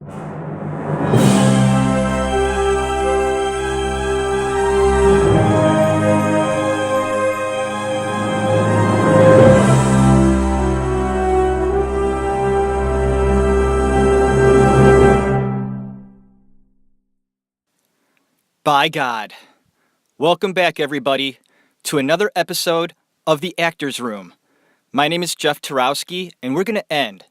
By God. Welcome back, everybody, to another episode of The Actors Room. My name is Jeff Tarowski, and we're going to end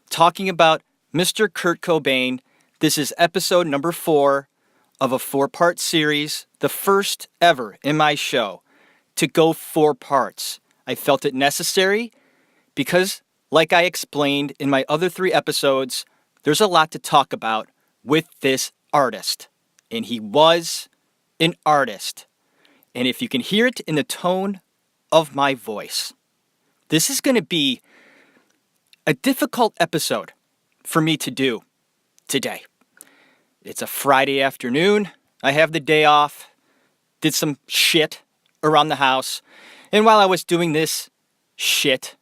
talking about Mr. Kurt Cobain. This is episode number 4 of a 4-part series, the first ever in my show to go 4 parts. I felt it necessary because, like I explained in my other 3 episodes, there's a lot to talk about with this artist. And he was an artist. And if you can hear it in the tone of my voice, this is going to be a difficult episode for me to do today. It's a Friday afternoon. I have the day off. Did some shit around the house. And while I was doing this shit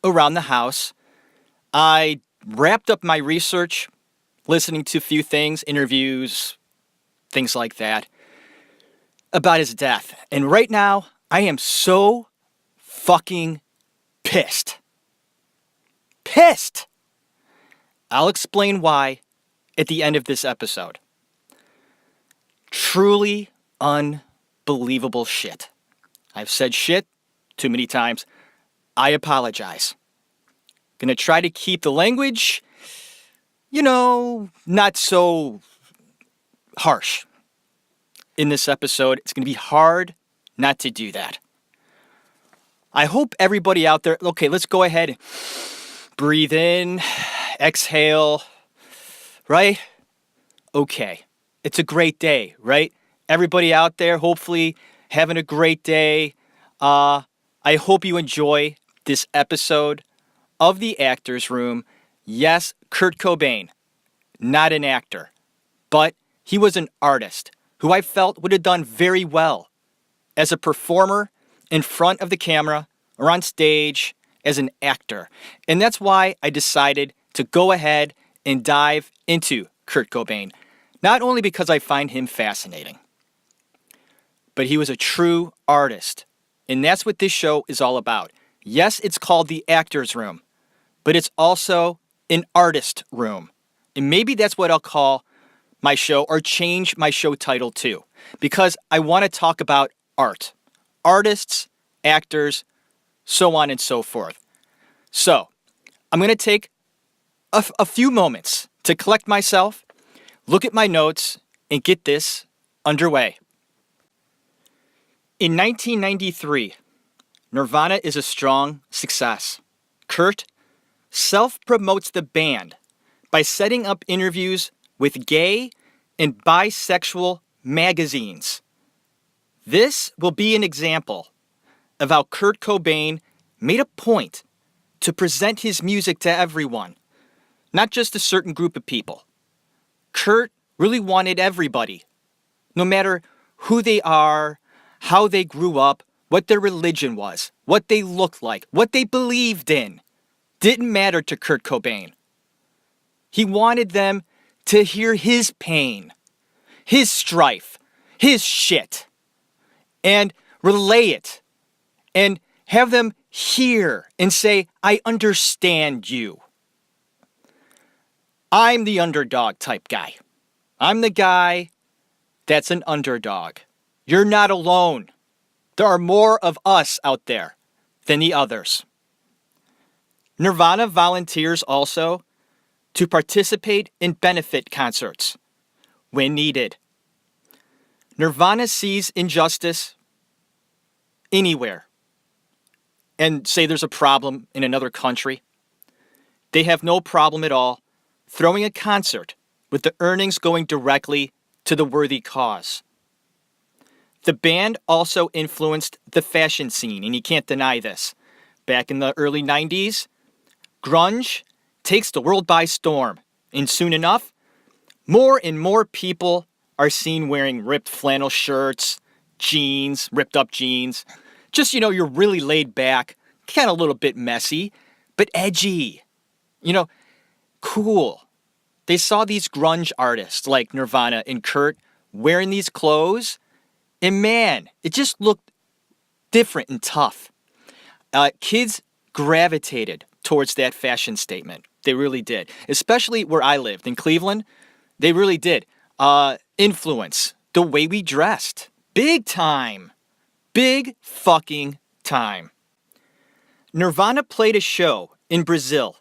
around the house, I wrapped up my research, listening to a few things, interviews, things like that, about his death. And right now, I am so fucking pissed. Pissed! I'll explain why at the end of this episode. Truly unbelievable shit. I've said shit too many times. I apologize. Gonna try to keep the language, not so harsh in this episode. It's going to be hard not to do that. I hope everybody out there, okay, let's go ahead, breathe in, exhale, right? Okay, it's a great day, right? Everybody out there, hopefully having a great day. I hope you enjoy this episode of The Actors Room. Yes, Kurt Cobain, not an actor, but he was an artist who I felt would have done very well as a performer in front of the camera or on stage as an actor. And that's why I decided to go ahead and dive into Kurt Cobain. Not only because I find him fascinating, but he was a true artist. And that's what this show is all about. Yes, it's called The Actors Room, but it's also an artist room. And maybe that's what I'll call my show, or change my show title to, because I want to talk about art, artists, actors, so on and so forth. So I'm going to take a few moments to collect myself, look at my notes, and get this underway. In 1993, Nirvana is a strong success. Kurt self-promotes the band by setting up interviews with gay and bisexual magazines. This will be an example of how Kurt Cobain made a point to present his music to everyone, not just a certain group of people. Kurt really wanted everybody, no matter who they are, how they grew up, what their religion was, what they looked like, what they believed in. Didn't matter to Kurt Cobain. He wanted them to hear his pain, his strife, his shit, and relay it, and have them hear and say, I understand you. I'm the underdog type guy. I'm the guy that's an underdog. You're not alone. There are more of us out there than the others. Nirvana volunteers also to participate in benefit concerts when needed. Nirvana sees injustice anywhere and say there's a problem in another country. They have no problem at all throwing a concert with the earnings going directly to the worthy cause. The band also influenced the fashion scene, and you can't deny this. Back in the early 90s, grunge takes the world by storm, and soon enough, more and more people are seen wearing ripped flannel shirts, jeans, ripped up jeans. Just, you're really laid back, kind of a little bit messy, but edgy. Cool. They saw these grunge artists like Nirvana and Kurt wearing these clothes, and man, it just looked different and tough. Kids gravitated towards that fashion statement. They really did. Especially where I lived in Cleveland. They really did. Influence the way we dressed. Big time. Big fucking time. Nirvana played a show in Brazil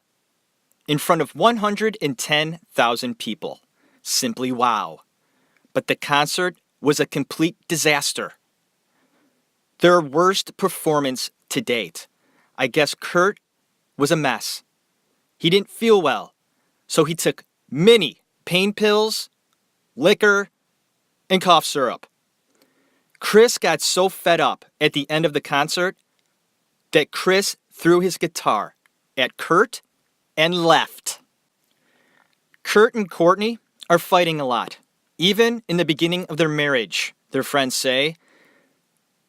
in front of 110,000 people. Simply wow. But the concert was a complete disaster. Their worst performance to date. I guess Kurt was a mess. He didn't feel well, so he took many pain pills, liquor, and cough syrup. Chris got so fed up at the end of the concert that Chris threw his guitar at Kurt and left. Kurt and Courtney are fighting a lot. Even in the beginning of their marriage, their friends say,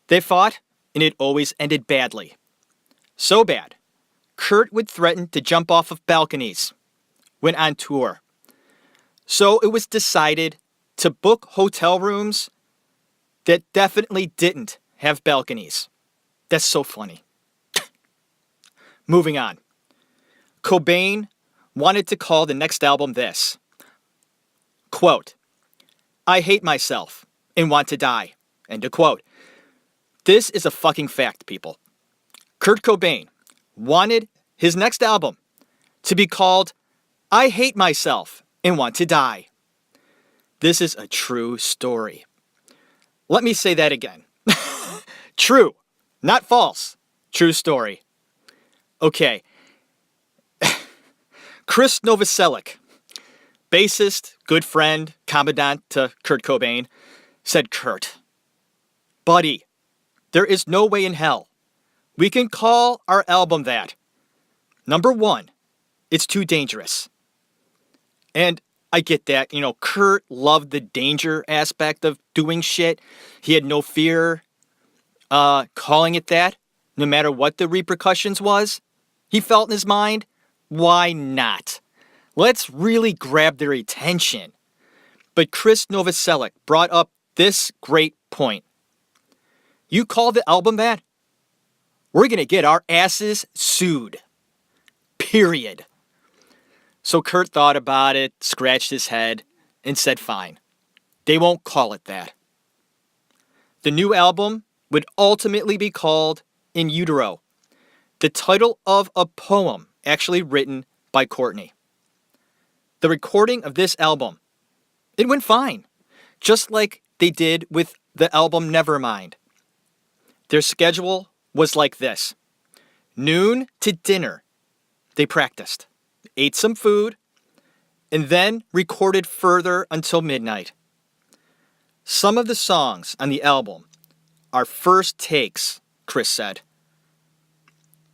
they fought and it always ended badly. So bad, Kurt would threaten to jump off of balconies when on tour. So it was decided to book hotel rooms that definitely didn't have balconies. That's so funny. Moving on. Cobain wanted to call the next album this. Quote, I hate myself and want to die. End of quote. This is a fucking fact, people. Kurt Cobain wanted his next album to be called I Hate Myself and Want to Die. This is a true story. Let me say that again. True, not false. True story. Okay. Chris Novoselic, bassist, good friend, commandant to Kurt Cobain, said, Kurt, buddy, there is no way in hell we can call our album that. Number one, it's too dangerous. And I get that, Kurt loved the danger aspect of doing shit. He had no fear calling it that, no matter what the repercussions was. He felt in his mind, why not? Let's really grab their attention. But Chris Novoselic brought up this great point. You call the album that? We're going to get our asses sued. Period. So Kurt thought about it, scratched his head, and said fine. They won't call it that. The new album would ultimately be called In Utero, the title of a poem actually written by Courtney. The recording of this album, it went fine, just like they did with the album Nevermind. Their schedule was like this. Noon to dinner, they practiced, ate some food, and then recorded further until midnight. Some of the songs on the album are first takes, Chris said.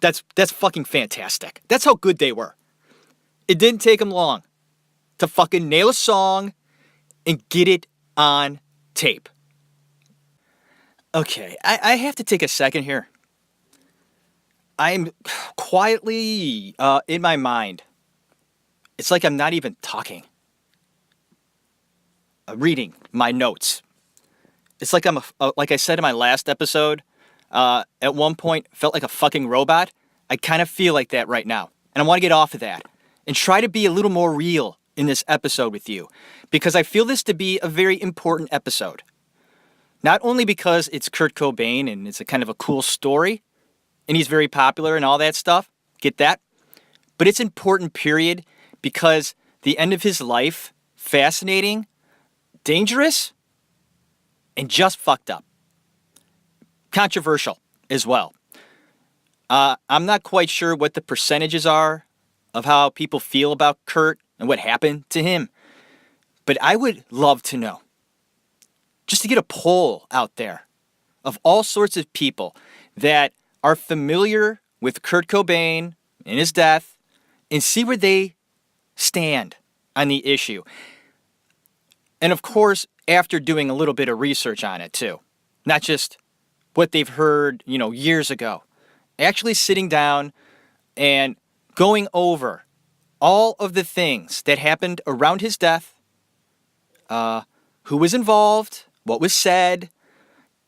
That's fucking fantastic. That's how good they were. It didn't take them long to fucking nail a song and get it on tape. Okay, I have to take a second here. I'm quietly, in my mind, it's like I'm not even talking. Reading my notes. It's like like I said in my last episode, at one point felt like a fucking robot. I kind of feel like that right now. And I want to get off of that and try to be a little more real in this episode with you, because I feel this to be a very important episode. Not only because it's Kurt Cobain and it's a kind of a cool story, and he's very popular and all that stuff, get that? But it's important, period, because the end of his life, fascinating, dangerous, and just fucked up. Controversial as well. I'm not quite sure what the percentages are of how people feel about Kurt and what happened to him, but I would love to know. Just to get a poll out there of all sorts of people that are familiar with Kurt Cobain and his death and see where they stand on the issue. And of course, after doing a little bit of research on it too, not just what they've heard, years ago, actually sitting down and going over all of the things that happened around his death, who was involved, what was said,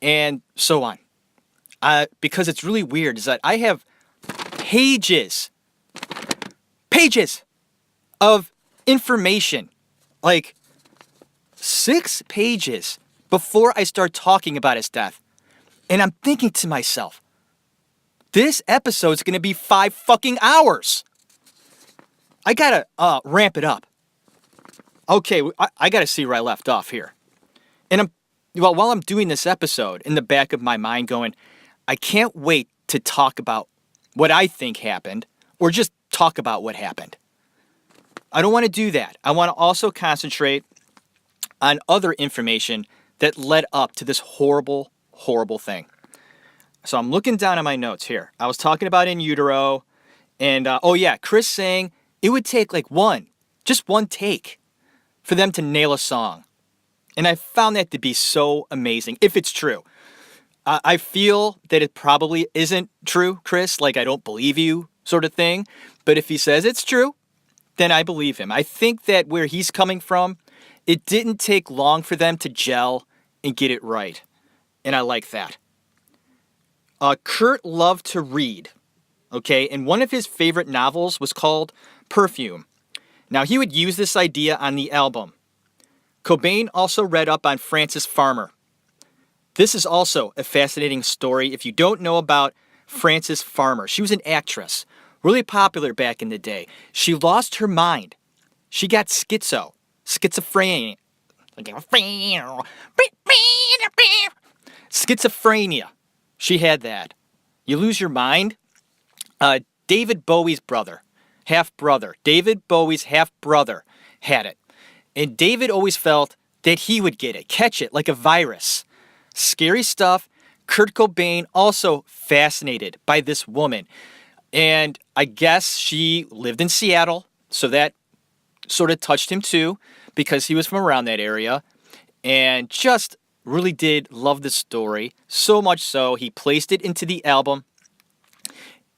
and so on. Because it's really weird is that I have pages of information, like 6 pages before I start talking about his death. And I'm thinking to myself, this episode's going to be 5 fucking hours. I gotta ramp it up. Okay, I gotta see where I left off here. And while I'm doing this episode, in the back of my mind going, I can't wait to talk about what I think happened, or just talk about what happened. I don't want to do that. I want to also concentrate on other information that led up to this horrible, horrible thing. So I'm looking down at my notes here. I was talking about In Utero, and Chris saying it would take like just one take for them to nail a song. And I found that to be so amazing, if it's true. I feel that it probably isn't true, Chris, like I don't believe you sort of thing. But if he says it's true, then I believe him. I think that where he's coming from, it didn't take long for them to gel and get it right. And I like that. Kurt loved to read, okay? And one of his favorite novels was called Perfume. Now, he would use this idea on the album. Cobain also read up on Frances Farmer. This is also a fascinating story. If you don't know about Frances Farmer, she was an actress, really popular back in the day. She lost her mind. She got schizophrenia. Schizophrenia. She had that. You lose your mind? David Bowie's half-brother. David Bowie's half-brother had it. And David always felt that he would get it, catch it like a virus. Scary stuff. Kurt Cobain also fascinated by this woman. And I guess she lived in Seattle, so that sort of touched him too, because he was from around that area. And just really did love the story. So much so, he placed it into the album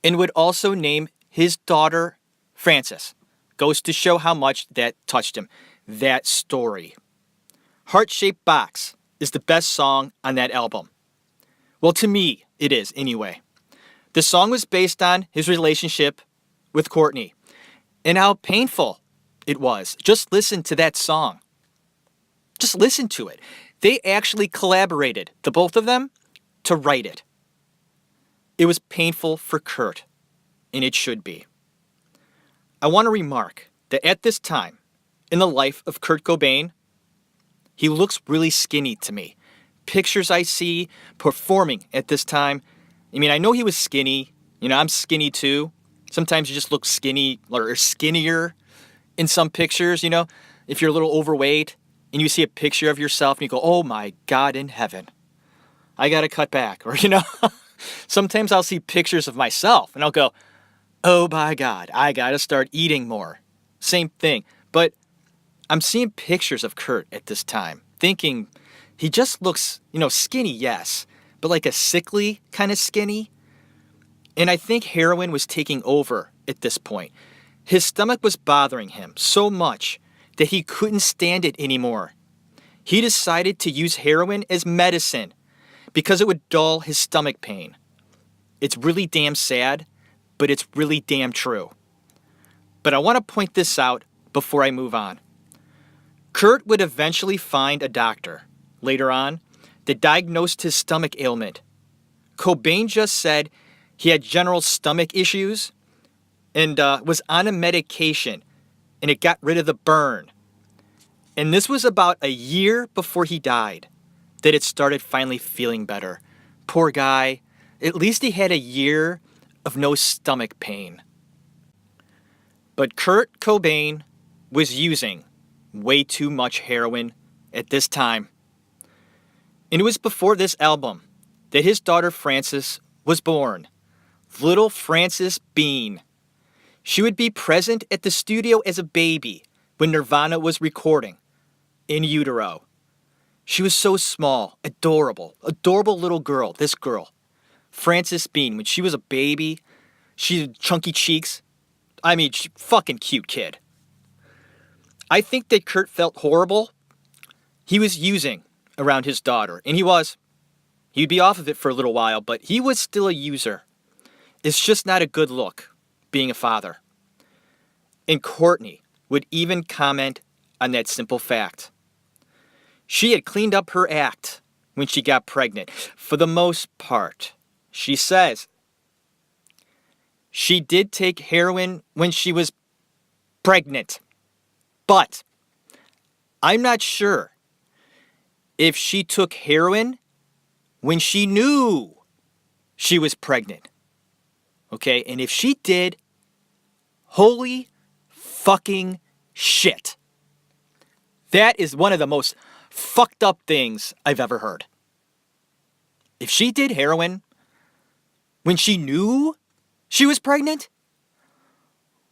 and would also name his daughter Frances. Goes to show how much that touched him. That story. Heart-Shaped Box is the best song on that album. Well, to me, it is anyway. The song was based on his relationship with Courtney and how painful it was. Just listen to that song. Just listen to it. They actually collaborated, the both of them, to write it. It was painful for Kurt, and it should be. I want to remark that at this time, in the life of Kurt Cobain, he looks really skinny to me. Pictures I see performing at this time, I mean, I know he was skinny. You know, I'm skinny too. Sometimes you just look skinny or skinnier in some pictures, you know. If you're a little overweight and you see a picture of yourself and you go, oh my God in heaven, I got to cut back. Or, you know, sometimes I'll see pictures of myself and I'll go, oh my God, I got to start eating more. Same thing. But I'm seeing pictures of Kurt at this time, thinking he just looks, you know, skinny, yes, but like a sickly kind of skinny. And I think heroin was taking over at this point. His stomach was bothering him so much that he couldn't stand it anymore. He decided to use heroin as medicine because it would dull his stomach pain. It's really damn sad, but it's really damn true. But I want to point this out before I move on. Kurt would eventually find a doctor, later on, that diagnosed his stomach ailment. Cobain just said he had general stomach issues and was on a medication, and it got rid of the burn. And this was about a year before he died that it started finally feeling better. Poor guy. At least he had a year of no stomach pain. But Kurt Cobain was using way too much heroin at this time. And it was before this album that his daughter Frances was born. Little Frances Bean. She would be present at the studio as a baby when Nirvana was recording In Utero. She was so small, adorable little girl, this girl. Frances Bean, when she was a baby, she had chunky cheeks, fucking cute kid. I think that Kurt felt horrible. He was using around his daughter, and he was. He'd be off of it for a little while, but he was still a user. It's just not a good look being a father. And Courtney would even comment on that simple fact. She had cleaned up her act when she got pregnant. For the most part, she says she did take heroin when she was pregnant. But I'm not sure if she took heroin when she knew she was pregnant. Okay, and if she did, holy fucking shit. That is one of the most fucked up things I've ever heard. If she did heroin when she knew she was pregnant,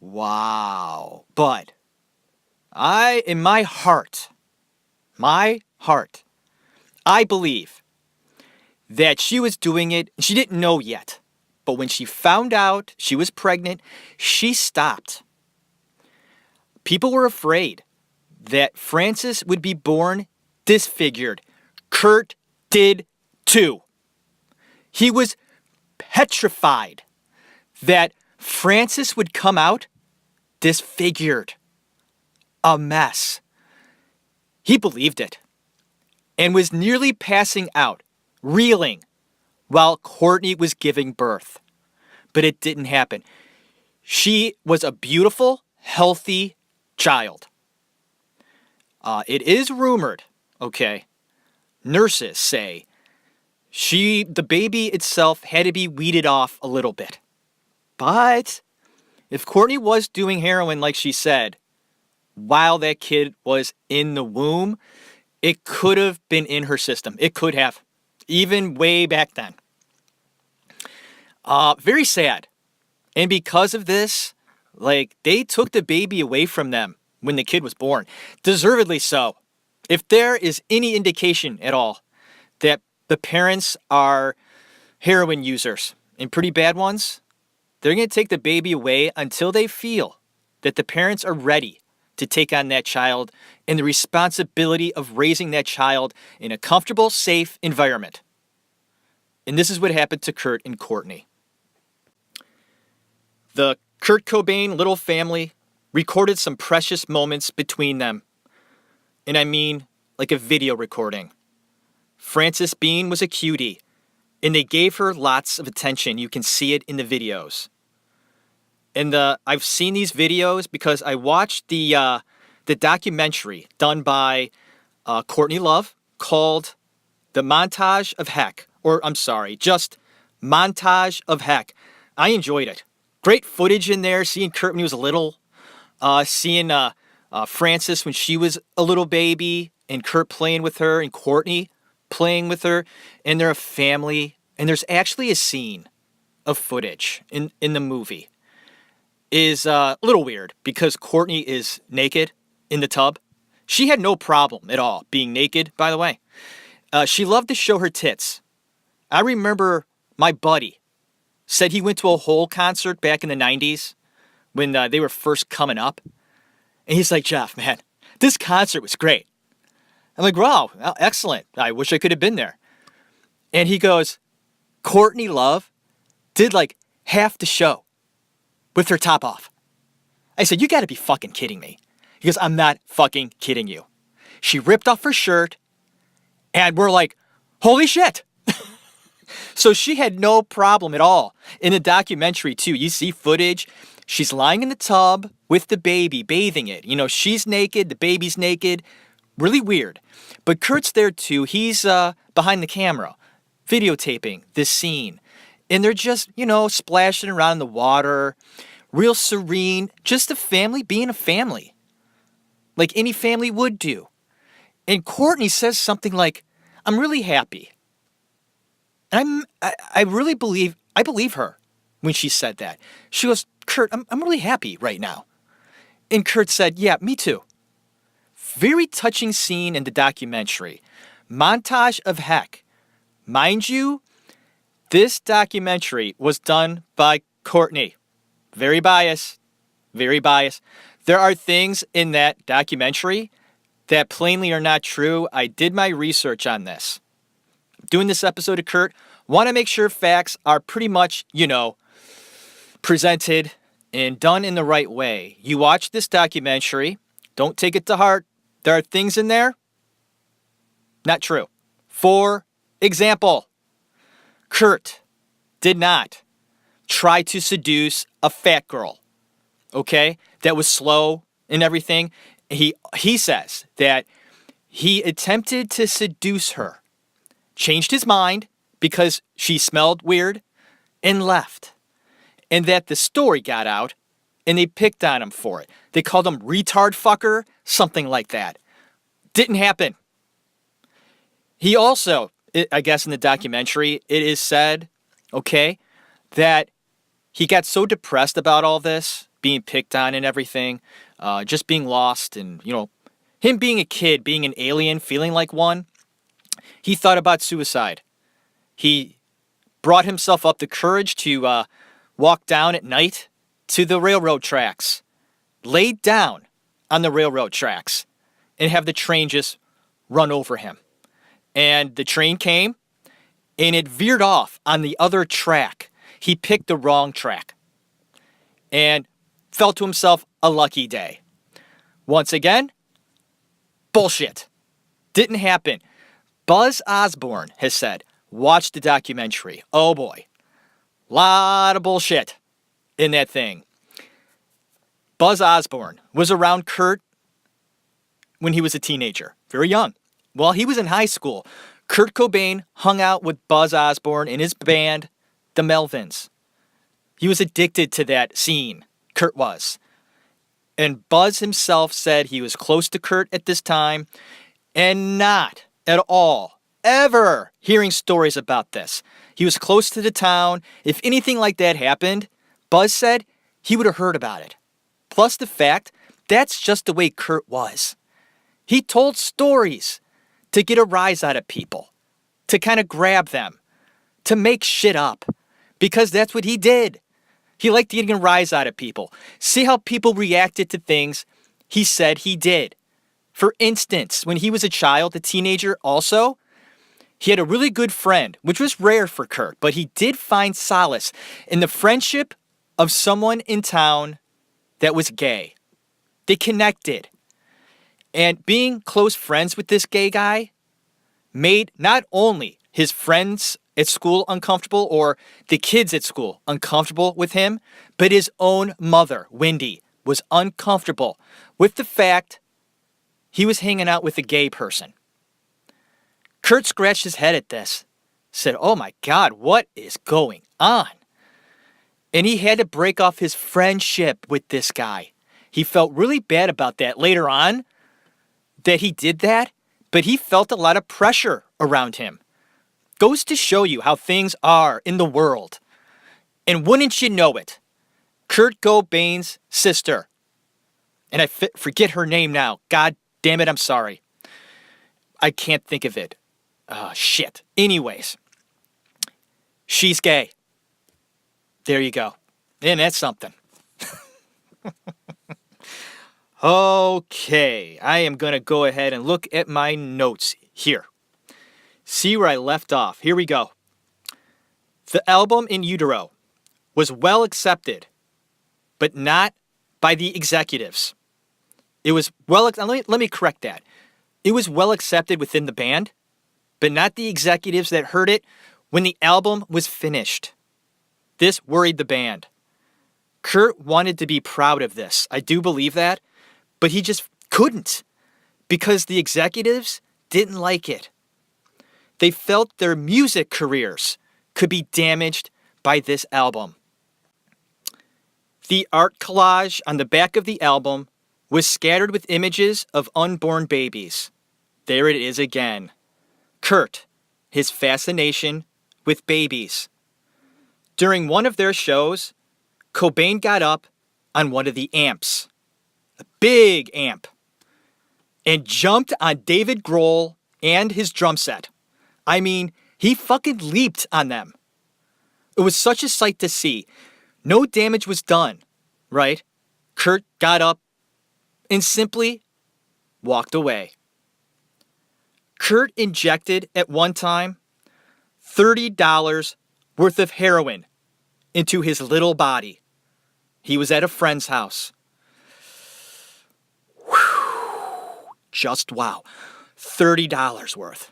wow. But in my heart, I believe that she was doing it. She didn't know yet. But when she found out she was pregnant, she stopped. People were afraid that Frances would be born disfigured. Kurt did too. He was petrified that Frances would come out disfigured. A mess. He believed it and was nearly passing out, reeling, while Courtney was giving birth. But it didn't happen. She was a beautiful, healthy child. It is rumored, okay, nurses say the baby itself had to be weeded off a little bit. But if Courtney was doing heroin like she said, while that kid was in the womb, it could have been in her system. It could have. Even way back then. Very sad. And because of this, they took the baby away from them when the kid was born. Deservedly so. If there is any indication at all that the parents are heroin users and pretty bad ones, they're going to take the baby away until they feel that the parents are ready to take on that child and the responsibility of raising that child in a comfortable, safe environment. And this is what happened to Kurt and Courtney. The Kurt Cobain little family recorded some precious moments between them. And I mean, like a video recording. Frances Bean was a cutie, and they gave her lots of attention. You can see it in the videos. And I've seen these videos because I watched the documentary done by Courtney Love called The Montage of Heck. Or, I'm sorry, just Montage of Heck. I enjoyed it. Great footage in there, seeing Kurt when he was little. Seeing Frances when she was a little baby. And Kurt playing with her. And Courtney playing with her. And they're a family. And there's actually a scene of footage in the movie. Is a little weird because Courtney is naked in the tub. She had no problem at all being naked, by the way. She loved to show her tits. I remember my buddy said he went to a Hole concert back in the 90s when they were first coming up. And he's like, Jeff, man, this concert was great. I'm like, wow, excellent. I wish I could have been there. And he goes, Courtney Love did half the show with her top off. I said, you gotta be fucking kidding me. He goes, I'm not fucking kidding you. She ripped off her shirt and we're like, holy shit. So she had no problem at all. In the documentary too, you see footage. She's lying in the tub with the baby, bathing it. You know, she's naked, the baby's naked. Really weird. But Kurt's there too. He's behind the camera, videotaping this scene. And they're just, splashing around in the water. Real serene. Just a family being a family. Like any family would do. And Courtney says something like, I'm really happy. And I really believe her when she said that. She goes, Kurt, I'm really happy right now. And Kurt said, yeah, me too. Very touching scene in the documentary. Montage of Heck. Mind you, this documentary was done by Courtney. Very biased. very biased. There are things in that documentary that plainly are not true. I did my research on this. Doing this episode of Kurt, want to make sure facts are pretty much, presented and done in the right way. You watch this documentary, don't take it to heart. There are things in there, not true. For example, Kurt did not try to seduce a fat girl, okay, that was slow and everything. He says that he attempted to seduce her, changed his mind because she smelled weird, and left. And that the story got out, and they picked on him for it. They called him retard fucker, something like that. Didn't happen. He also, I guess in the documentary, it is said, okay, that he got so depressed about all this, being picked on and everything, just being lost and, him being a kid, being an alien, feeling like one, he thought about suicide. He brought himself up the courage to walk down at night to the railroad tracks, laid down on the railroad tracks, and have the train just run over him. And the train came, and it veered off on the other track. He picked the wrong track and felt to himself a lucky day. Once again, bullshit. Didn't happen. Buzz Osborne has said, watch the documentary. Oh boy. Lot of bullshit in that thing. Buzz Osborne was around Kurt when he was a teenager. Very young. While he was in high school, Kurt Cobain hung out with Buzz Osborne in his band, the Melvins. He was addicted to that scene, Kurt was. And Buzz himself said he was close to Kurt at this time and not at all ever hearing stories about this. He was close to the town. If anything like that happened, Buzz said he would have heard about it. Plus the fact, that's just the way Kurt was. He told stories to get a rise out of people, to kind of grab them, to make shit up, because that's what he did. He liked getting a rise out of people. See how people reacted to things he said he did. For instance, when he was a child, a teenager also, he had a really good friend, which was rare for Kurt, but he did find solace in the friendship of someone in town that was gay. They connected. And being close friends with this gay guy made not only his friends at school uncomfortable or the kids at school uncomfortable with him, but his own mother, Wendy, was uncomfortable with the fact he was hanging out with a gay person. Kurt scratched his head at this, said, oh my God, what is going on? And he had to break off his friendship with this guy. He felt really bad about that later on, that he did that, but he felt a lot of pressure around him. Goes to show you how things are in the world. And wouldn't you know it, Kurt Cobain's sister, and I forget her name now. God damn it, I'm sorry. I can't think of it. Shit. Anyways, she's gay. There you go. And that's something. Okay, I am going to go ahead and look at my notes here. See where I left off. Here we go. The album In Utero was well accepted, but not by the executives. It was let me correct that. It was well accepted within the band, but not the executives that heard it when the album was finished. This worried the band. Kurt wanted to be proud of this. I do believe that, but he just couldn't because the executives didn't like it. They felt their music careers could be damaged by this album. The art collage on the back of the album was scattered with images of unborn babies. There it is again. Kurt, his fascination with babies. During one of their shows, Cobain got up on one of the amps, a big amp, and jumped on David Grohl and his drum set. I mean, he fucking leaped on them. It was such a sight to see. No damage was done, right? Kurt got up and simply walked away. Kurt injected at one time $30 worth of heroin into his little body. He was at a friend's house. Whew. Just wow. $30 worth.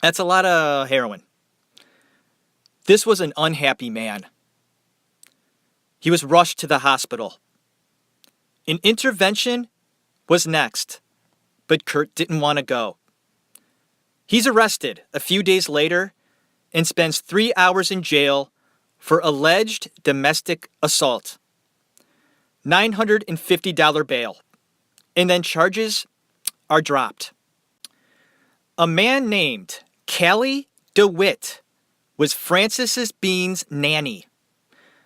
That's a lot of heroin. This was an unhappy man. He was rushed to the hospital. An intervention was next, but Kurt didn't want to go. He's arrested a few days later and spends 3 hours in jail for alleged domestic assault. $950 bail. And then charges are dropped. A man named Callie DeWitt was Francis Bean's nanny.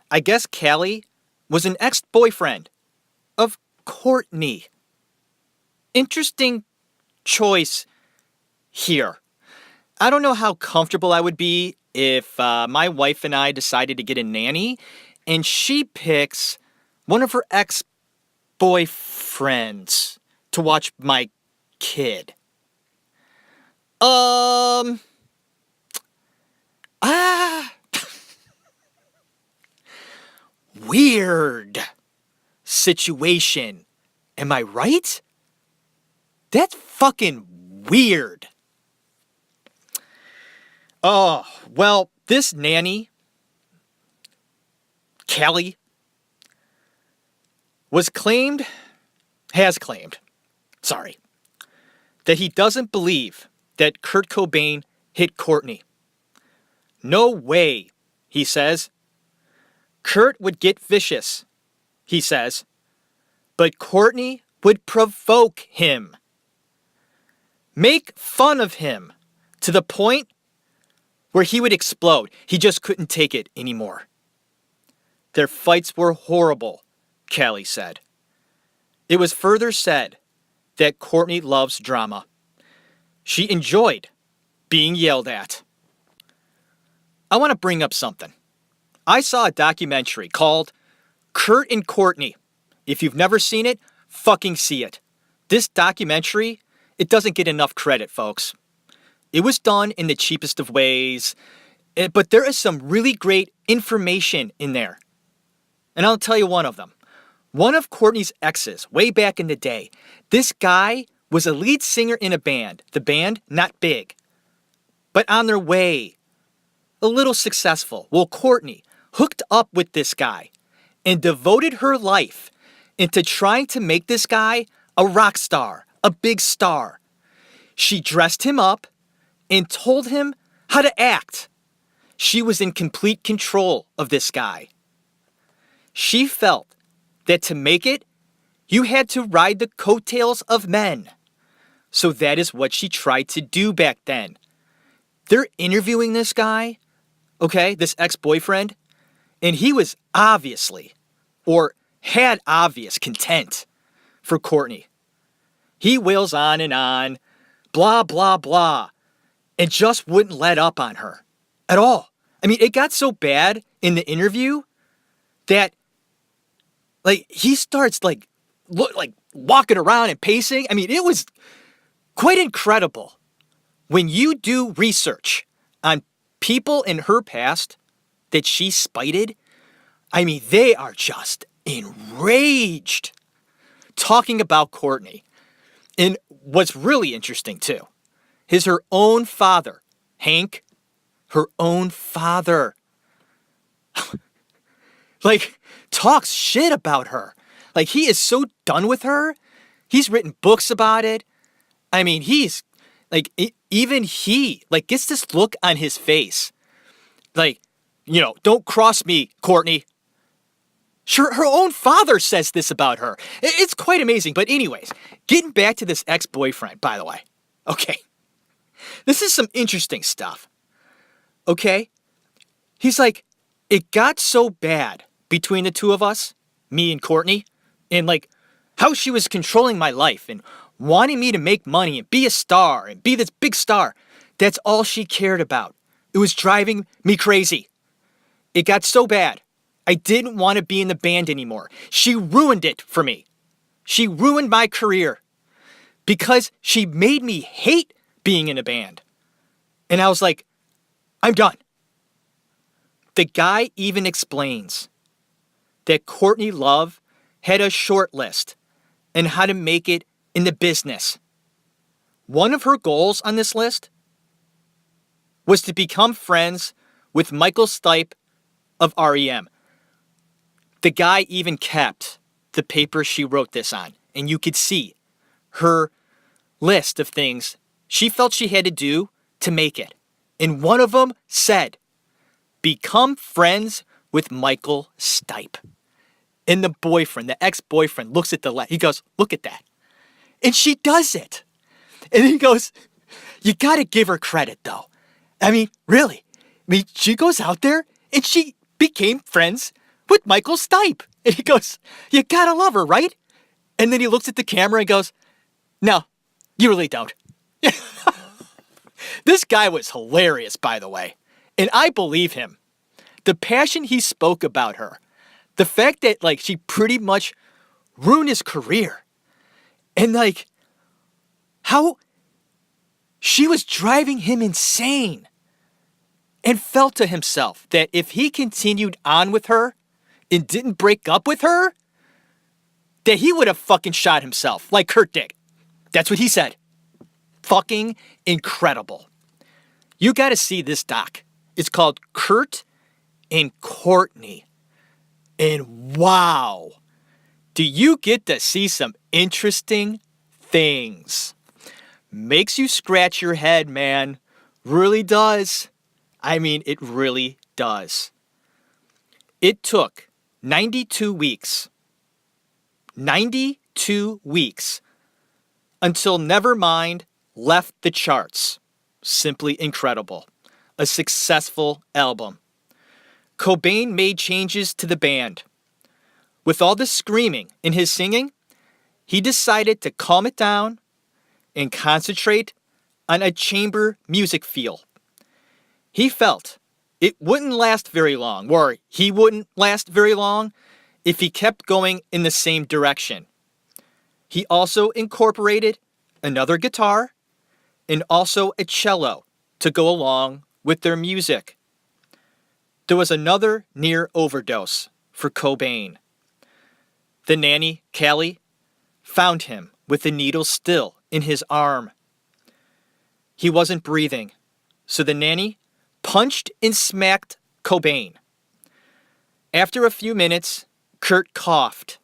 I guess Callie was an ex-boyfriend of Courtney. Interesting choice here. I don't know how comfortable I would be if my wife and I decided to get a nanny and she picks one of her ex-boyfriends to watch my kid. Weird situation. Am I right? That's fucking weird. Oh, well, this nanny, Callie, has claimed, that he doesn't believe that Kurt Cobain hit Courtney. No way, he says. Kurt would get vicious, he says, but Courtney would provoke him. Make fun of him to the point where he would explode. He just couldn't take it anymore. Their fights were horrible, Callie said. It was further said that Courtney loves drama. She enjoyed being yelled at. I want to bring up something. I saw a documentary called Kurt and Courtney. If you've never seen it, fucking see it. This documentary, it doesn't get enough credit, folks. It was done in the cheapest of ways, but there is some really great information in there. And I'll tell you one of them. One of Courtney's exes, way back in the day, this guy was a lead singer in a band. The band, not big, but on their way, a little successful. Well, Courtney hooked up with this guy and devoted her life into trying to make this guy a rock star, a big star. She dressed him up and told him how to act. She was in complete control of this guy. She felt that to make it, you had to ride the coattails of men. So that is what she tried to do back then. They're interviewing this guy, okay, this ex-boyfriend, and he was obviously, or had obvious contempt for Courtney. He wails on and on, blah, blah, blah, and just wouldn't let up on her at all. I mean, it got so bad in the interview that, like, he starts, like walking around and pacing. I mean, it was quite incredible. When you do research on people in her past that she spited, I mean, they are just enraged talking about Courtney. And what's really interesting, too, is her own father, Hank, her own father, like, talks shit about her. Like, he is so done with her. He's written books about it. I mean, he's, like, even he, like, gets this look on his face. Like, you know, don't cross me, Courtney. Sure, her own father says this about her. It's quite amazing. But anyways, getting back to this ex-boyfriend, by the way. Okay. This is some interesting stuff. Okay? He's like, it got so bad between the two of us, me and Courtney, and like how she was controlling my life and wanting me to make money and be a star and be this big star. That's all she cared about. It was driving me crazy. It got so bad, I didn't want to be in the band anymore. She ruined it for me. She ruined my career because she made me hate being in a band. And I was like, I'm done. The guy even explains that Courtney Love had a short list on how to make it in the business. One of her goals on this list was to become friends with Michael Stipe of REM. The guy even kept the paper she wrote this on, and you could see her list of things she felt she had to do to make it. And one of them said, become friends with Michael Stipe. And the boyfriend, the ex-boyfriend, looks at the he goes, look at that. And she does it. And he goes, you got to give her credit, though. I mean, really. I mean, she goes out there and she became friends with Michael Stipe. And he goes, you got to love her, right? And then he looks at the camera and goes, no, you really don't. This guy was hilarious, by the way. And I believe him. The passion he spoke about her. The fact that, like, she pretty much ruined his career. And, like, how she was driving him insane. And felt to himself that if he continued on with her and didn't break up with her, that he would have fucking shot himself like Kurt did. That's what he said. Fucking incredible. You got to see this doc. It's called Kurt and Courtney. And wow, do you get to see some interesting things. Makes you scratch your head, man. Really does. I mean, it really does. It took 92 weeks. 92 weeks until Nevermind left the charts. Simply incredible. A successful album. Cobain made changes to the band. With all the screaming in his singing, he decided to calm it down and concentrate on a chamber music feel. He felt it wouldn't last very long, or he wouldn't last very long, if he kept going in the same direction. He also incorporated another guitar and also a cello to go along with their music. There was another near overdose for Cobain. The nanny, Callie, found him with the needle still in his arm. He wasn't breathing, so the nanny punched and smacked Cobain. After a few minutes, Kurt coughed.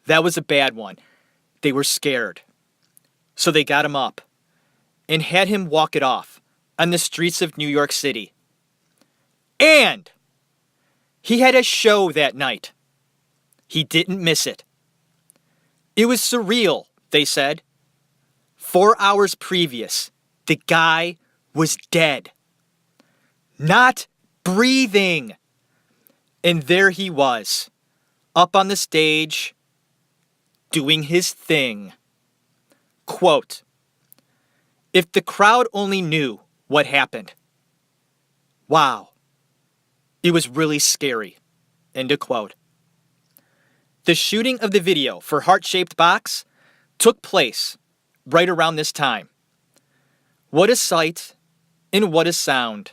That was a bad one. They were scared. So they got him up and had him walk it off on the streets of New York City. And he had a show that night. He didn't miss it. It was surreal, they said. 4 hours previous, the guy was dead. Not breathing. And there he was, up on the stage, doing his thing. Quote, if the crowd only knew what happened. Wow. It was really scary. End of quote. The shooting of the video for Heart-Shaped Box took place right around this time. What a sight and what a sound.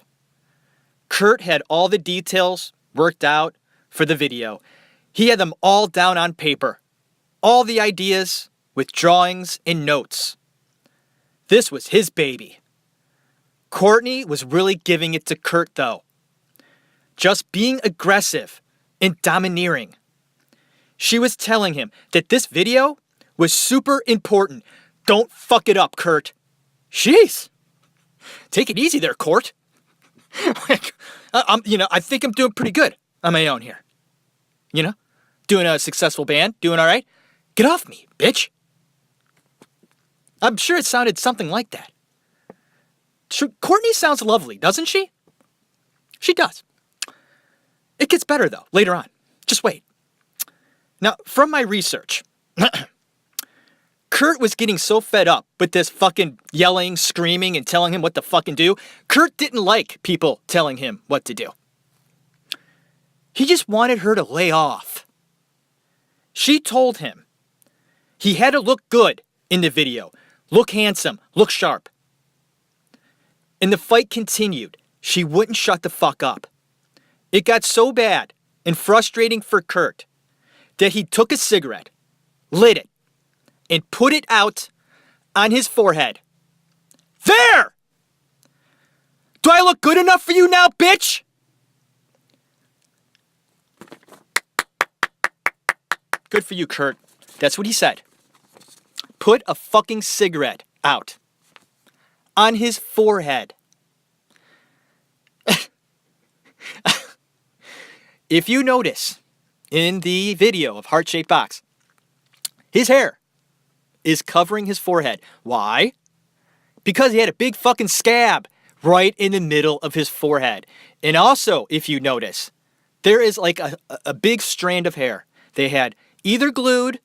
Kurt had all the details worked out for the video. He had them all down on paper. All the ideas with drawings and notes. This was his baby. Courtney was really giving it to Kurt, though. Just being aggressive and domineering. She was telling him that this video was super important. Don't fuck it up, Kurt. Jeez. Take it easy there, Court. I think I'm doing pretty good on my own here. Doing a successful band, doing all right. Get off me, bitch. I'm sure it sounded something like that. Courtney sounds lovely, doesn't she? She does. It gets better, though, later on. Just wait. Now, from my research, Kurt was getting so fed up with this fucking yelling, screaming, and telling him what to fucking do. Kurt didn't like people telling him what to do. He just wanted her to lay off. She told him he had to look good in the video, look handsome, look sharp. And the fight continued. She wouldn't shut the fuck up. It got so bad and frustrating for Kurt that he took a cigarette, lit it, and put it out on his forehead. There! Do I look good enough for you now, bitch? Good for you, Kurt. That's what he said. Put a fucking cigarette out on his forehead. If you notice in the video of Heart-Shaped Box, his hair is covering his forehead. Why? Because he had a big fucking scab right in the middle of his forehead. And also, if you notice, there is like a big strand of hair they had either glued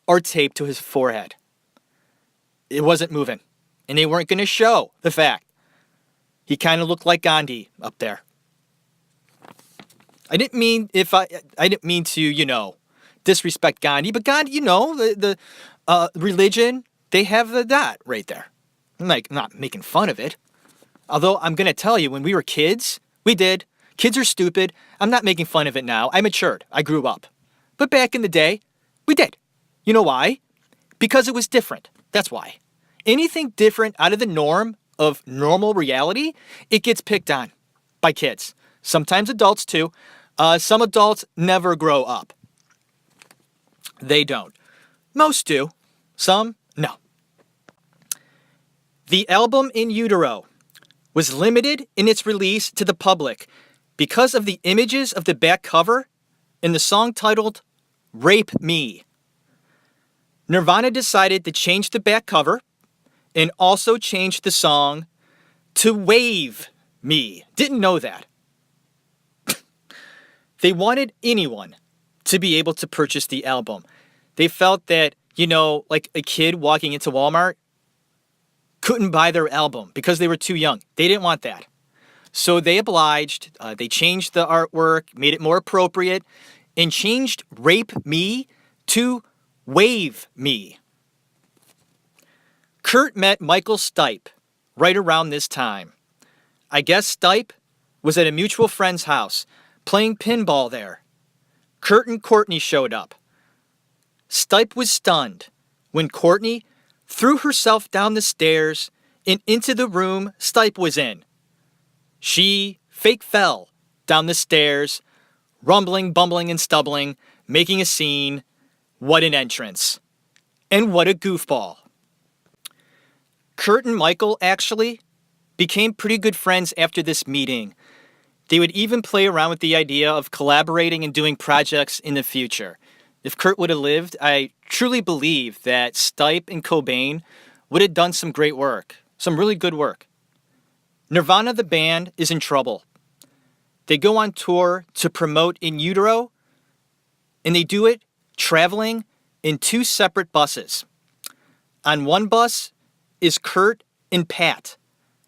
or taped to his forehead. It wasn't moving. And they weren't going to show the fact he kind of looked like Gandhi up there. I didn't mean to, disrespect Gandhi, but Gandhi, the religion, they have the dot right there. I'm like, not making fun of it. Although I'm going to tell you, when we were kids, we did. Kids are stupid. I'm not making fun of it now. I matured. I grew up. But back in the day, we did. You know why? Because it was different. That's why. Anything different out of the norm of normal reality, it gets picked on by kids. Sometimes adults too. Some adults never grow up. They don't. Most do. Some, no. The album In Utero was limited in its release to the public because of the images of the back cover and the song titled Rape Me. Nirvana decided to change the back cover and also change the song to Wave Me. Didn't know that. They wanted anyone to be able to purchase the album. They felt that, like a kid walking into Walmart couldn't buy their album because they were too young. They didn't want that. So they obliged. They changed the artwork, made it more appropriate, and changed Rape Me to Wave Me. Kurt met Michael Stipe right around this time. I guess Stipe was at a mutual friend's house playing pinball there. Kurt and Courtney showed up. Stipe was stunned when Courtney threw herself down the stairs and into the room Stipe was in. She fake fell down the stairs, rumbling, bumbling, and stumbling, making a scene. What an entrance. And what a goofball. Kurt and Michael actually became pretty good friends after this meeting. They would even play around with the idea of collaborating and doing projects in the future. If Kurt would have lived, I truly believe that Stipe and Cobain would have done some great work, some really good work. Nirvana, the band, is in trouble. They go on tour to promote In Utero, and they do it traveling in two separate buses. On one bus is Kurt and Pat,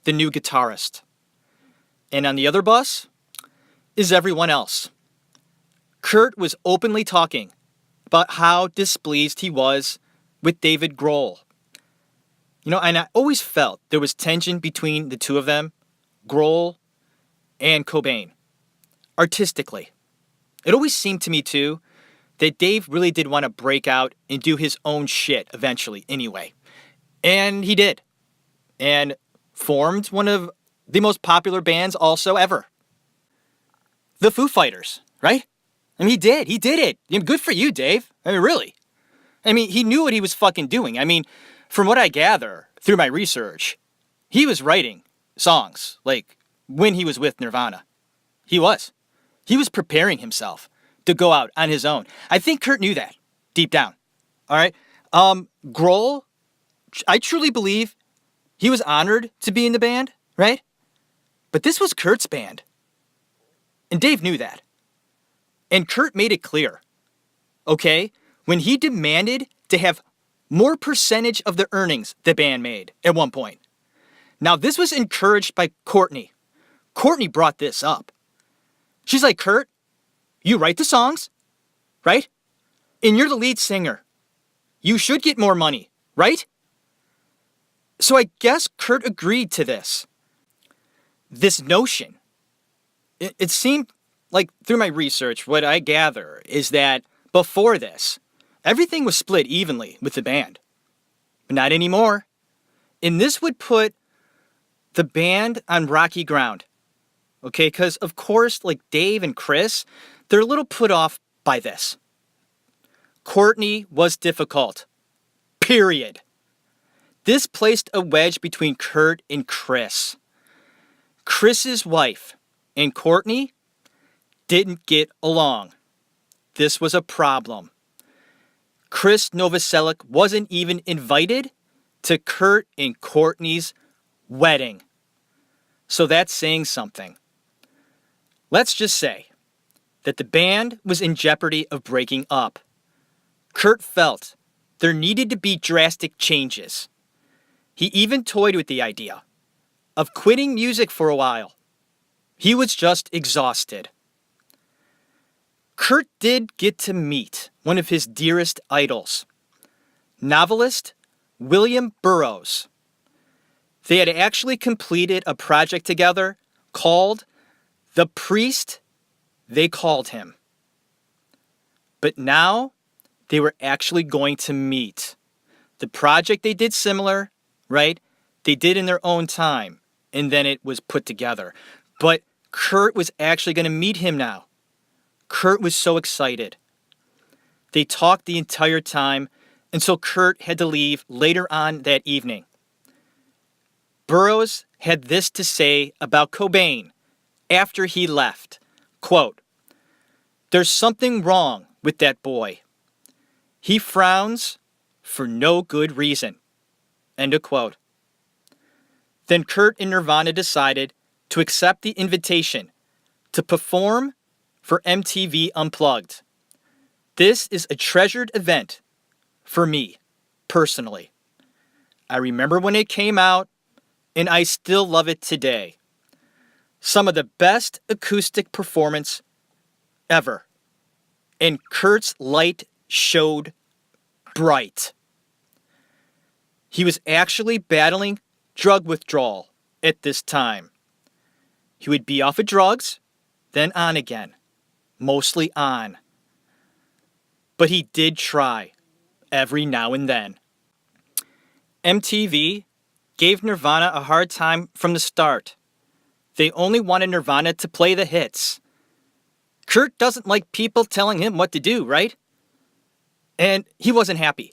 the new guitarist. And on the other bus is everyone else. Kurt was openly talking about how displeased he was with David Grohl. And I always felt there was tension between the two of them, Grohl and Cobain, artistically. It always seemed to me, too, that Dave really did want to break out and do his own shit eventually anyway. And he did. And formed one of the most popular bands also ever. The Foo Fighters, right? He did. He did it. Good for you, Dave. Really. He knew what he was fucking doing. From what I gather through my research, he was writing songs, like, when he was with Nirvana. He was. He was preparing himself to go out on his own. I think Kurt knew that, deep down. All right? Grohl, I truly believe he was honored to be in the band, right? But this was Kurt's band. And Dave knew that. And Kurt made it clear, okay, when he demanded to have more percentage of the earnings the band made at one point. Now, this was encouraged by Courtney. Courtney brought this up. She's like, Kurt, You write the songs, right? And you're the lead singer. You should get more money, right? So I guess Kurt agreed to this. This notion. It seemed like through my research, what I gather is that before this, everything was split evenly with the band. But not anymore. And this would put the band on rocky ground. Okay, because of course, like Dave and Chris, they're a little put off by this. Courtney was difficult. Period. This placed a wedge between Kurt and Chris. Chris's wife and Courtney didn't get along. This was a problem. Chris Novoselic wasn't even invited to Kurt and Courtney's wedding. So that's saying something. Let's just say that the band was in jeopardy of breaking up. Kurt felt there needed to be drastic changes. He even toyed with the idea of quitting music for a while. He was just exhausted. Kurt did get to meet one of his dearest idols, novelist William Burroughs. They had actually completed a project together called The Priest They Called Him. But now they were actually going to meet. The project they did similar, right? They did in their own time, and then it was put together. But Kurt was actually going to meet him now. Kurt was so excited. They talked the entire time, and so Kurt had to leave later on that evening. Burroughs had this to say about Cobain after he left. Quote, "There's something wrong with that boy. He frowns for no good reason." End of quote. Then Kurt and Nirvana decided to accept the invitation to perform for MTV Unplugged. This is a treasured event for me, personally. I remember when it came out, and I still love it today. Some of the best acoustic performance ever. And Kurt's light showed bright. He was actually battling drug withdrawal at this time. He would be off of drugs, then on again. Mostly on. But he did try every now and then. MTV gave Nirvana a hard time from the start. They only wanted Nirvana to play the hits. Kurt doesn't like people telling him what to do, right? And he wasn't happy.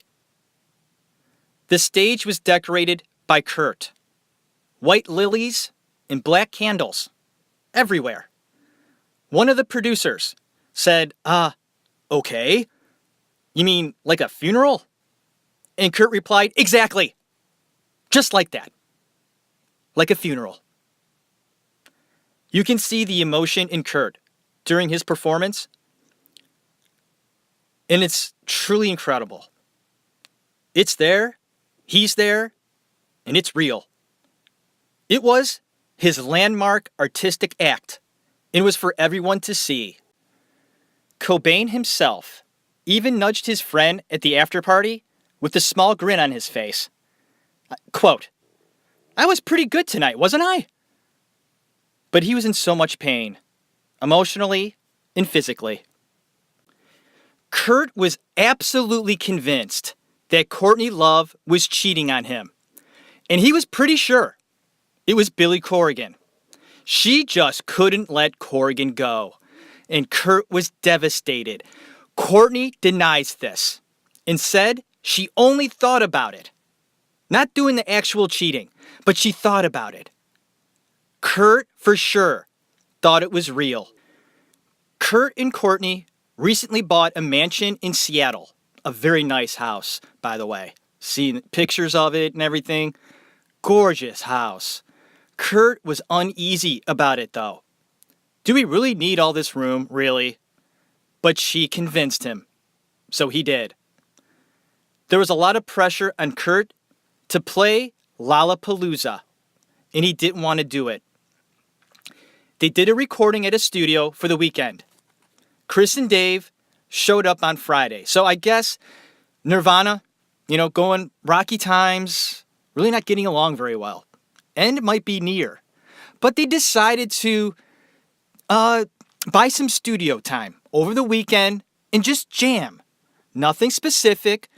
The stage was decorated by Kurt. White lilies and black candles everywhere. One of the producers said, okay. You mean like a funeral? And Kurt replied, exactly. Just like that. Like a funeral. You can see the emotion in Kurt during his performance. And it's truly incredible. It's there, he's there, and it's real. It was his landmark artistic act. It was for everyone to see. Cobain himself even nudged his friend at the after party with a small grin on his face. Quote, "I was pretty good tonight, wasn't I?" But he was in so much pain, emotionally and physically. Kurt was absolutely convinced that Courtney Love was cheating on him. And he was pretty sure it was Billy Corrigan. She just couldn't let Corrigan go. And Kurt was devastated. Courtney denies this and said she only thought about it. Not doing the actual cheating, but she thought about it. Kurt, for sure, thought it was real. Kurt and Courtney recently bought a mansion in Seattle. A very nice house, by the way. Seen pictures of it and everything. Gorgeous house. Kurt was uneasy about it, though. Do we really need all this room, really? But she convinced him. So he did. There was a lot of pressure on Kurt to play Lollapalooza, and he didn't want to do it. They did a recording at a studio for the weekend. Chris and Dave showed up on Friday. So I guess Nirvana, going rocky times, really not getting along very well. End might be near. But they decided to buy some studio time over the weekend and just jam. Nothing specific,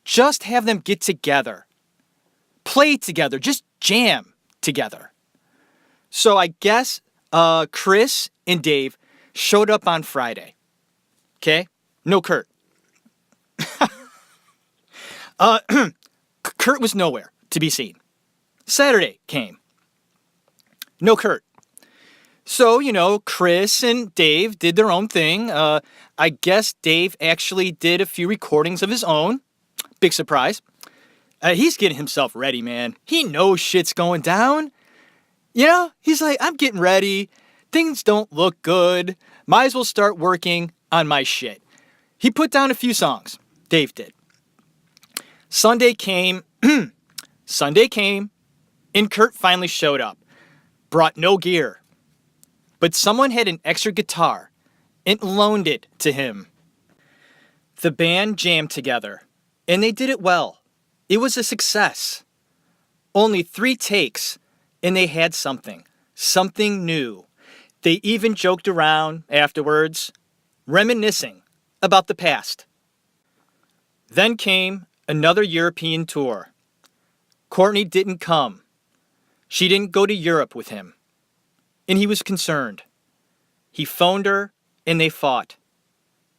just have them get together. Play together, just jam together. So I guess Chris and Dave showed up on Friday. Okay? No Kurt. Kurt was nowhere to be seen. Saturday came. No Kurt. So, Chris and Dave did their own thing. I guess Dave actually did a few recordings of his own. Big surprise. He's getting himself ready, man. He knows shit's going down. He's like, I'm getting ready. Things don't look good. Might as well start working on my shit. He put down a few songs. Dave did. Sunday came, and Kurt finally showed up. Brought no gear. But someone had an extra guitar and loaned it to him. The band jammed together, and they did it well. It was a success. Only 3 takes, and they had something new. They even joked around afterwards, reminiscing about the past. Then came another European tour. Courtney didn't come. She didn't go to Europe with him. And he was concerned. He phoned her, and they fought.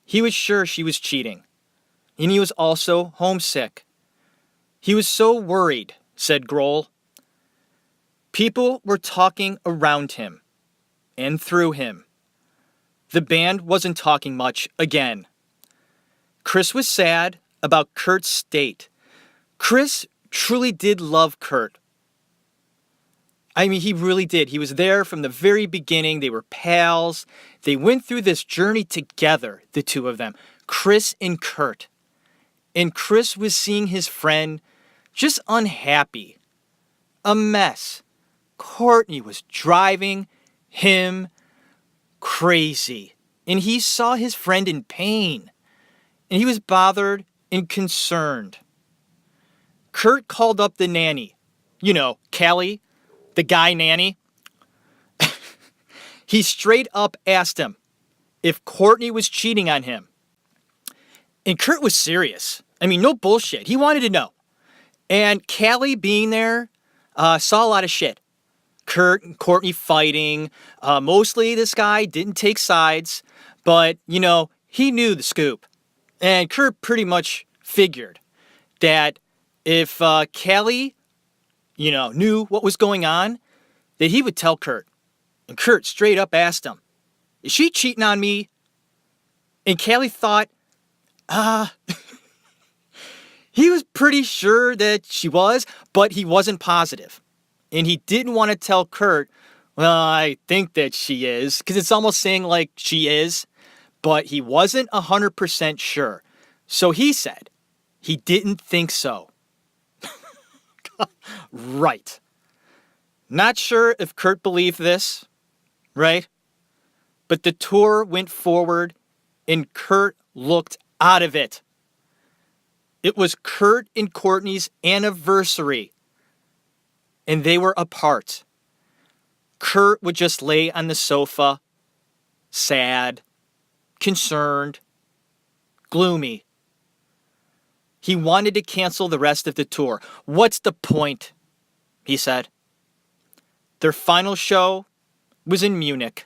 He was sure she was cheating. And he was also homesick. He was so worried, said Grohl. People were talking around him and through him. The band wasn't talking much again. Chris was sad about Kurt's state. Chris truly did love Kurt. I mean, he really did. He was there from the very beginning. They were pals. They went through this journey together, the two of them, Chris and Kurt. And Chris was seeing his friend just unhappy, a mess. Courtney was driving him crazy. And he saw his friend in pain. And he was bothered and concerned. Kurt called up the nanny. Callie, the guy nanny. He straight up asked him if Courtney was cheating on him. And Kurt was serious. I mean, no bullshit. He wanted to know. And Callie being there saw a lot of shit. Kurt and Courtney fighting. Mostly this guy didn't take sides. But, he knew the scoop. And Kurt pretty much figured that if Callie, knew what was going on, that he would tell Kurt. And Kurt straight up asked him, is she cheating on me? And Callie thought, he was pretty sure that she was, but he wasn't positive. And he didn't want to tell Kurt, well, I think that she is, because it's almost saying like she is, but he wasn't 100% sure. So he said he didn't think so. Right. Not sure if Kurt believed this, right? But the tour went forward and Kurt looked out of it. It was Kurt and Courtney's anniversary, and they were apart. Kurt would just lay on the sofa, sad, concerned, gloomy. He wanted to cancel the rest of the tour. What's the point? He said. Their final show was in Munich.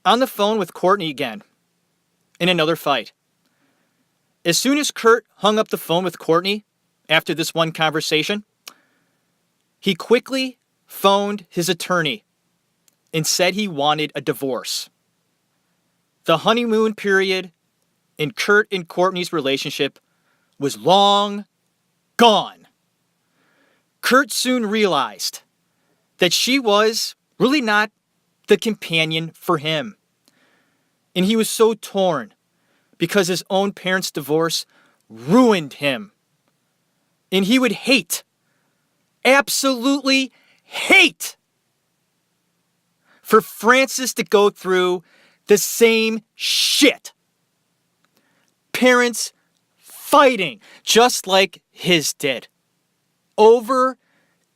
On the phone with Courtney again, in another fight. As soon as Kurt hung up the phone with Courtney after this one conversation, he quickly phoned his attorney and said he wanted a divorce. The honeymoon period in Kurt and Courtney's relationship was long gone. Kurt soon realized that she was really not the companion for him. And he was so torn because his own parents' divorce ruined him. And he would hate, absolutely hate, for Frances to go through the same shit. Parents fighting just like his did. Over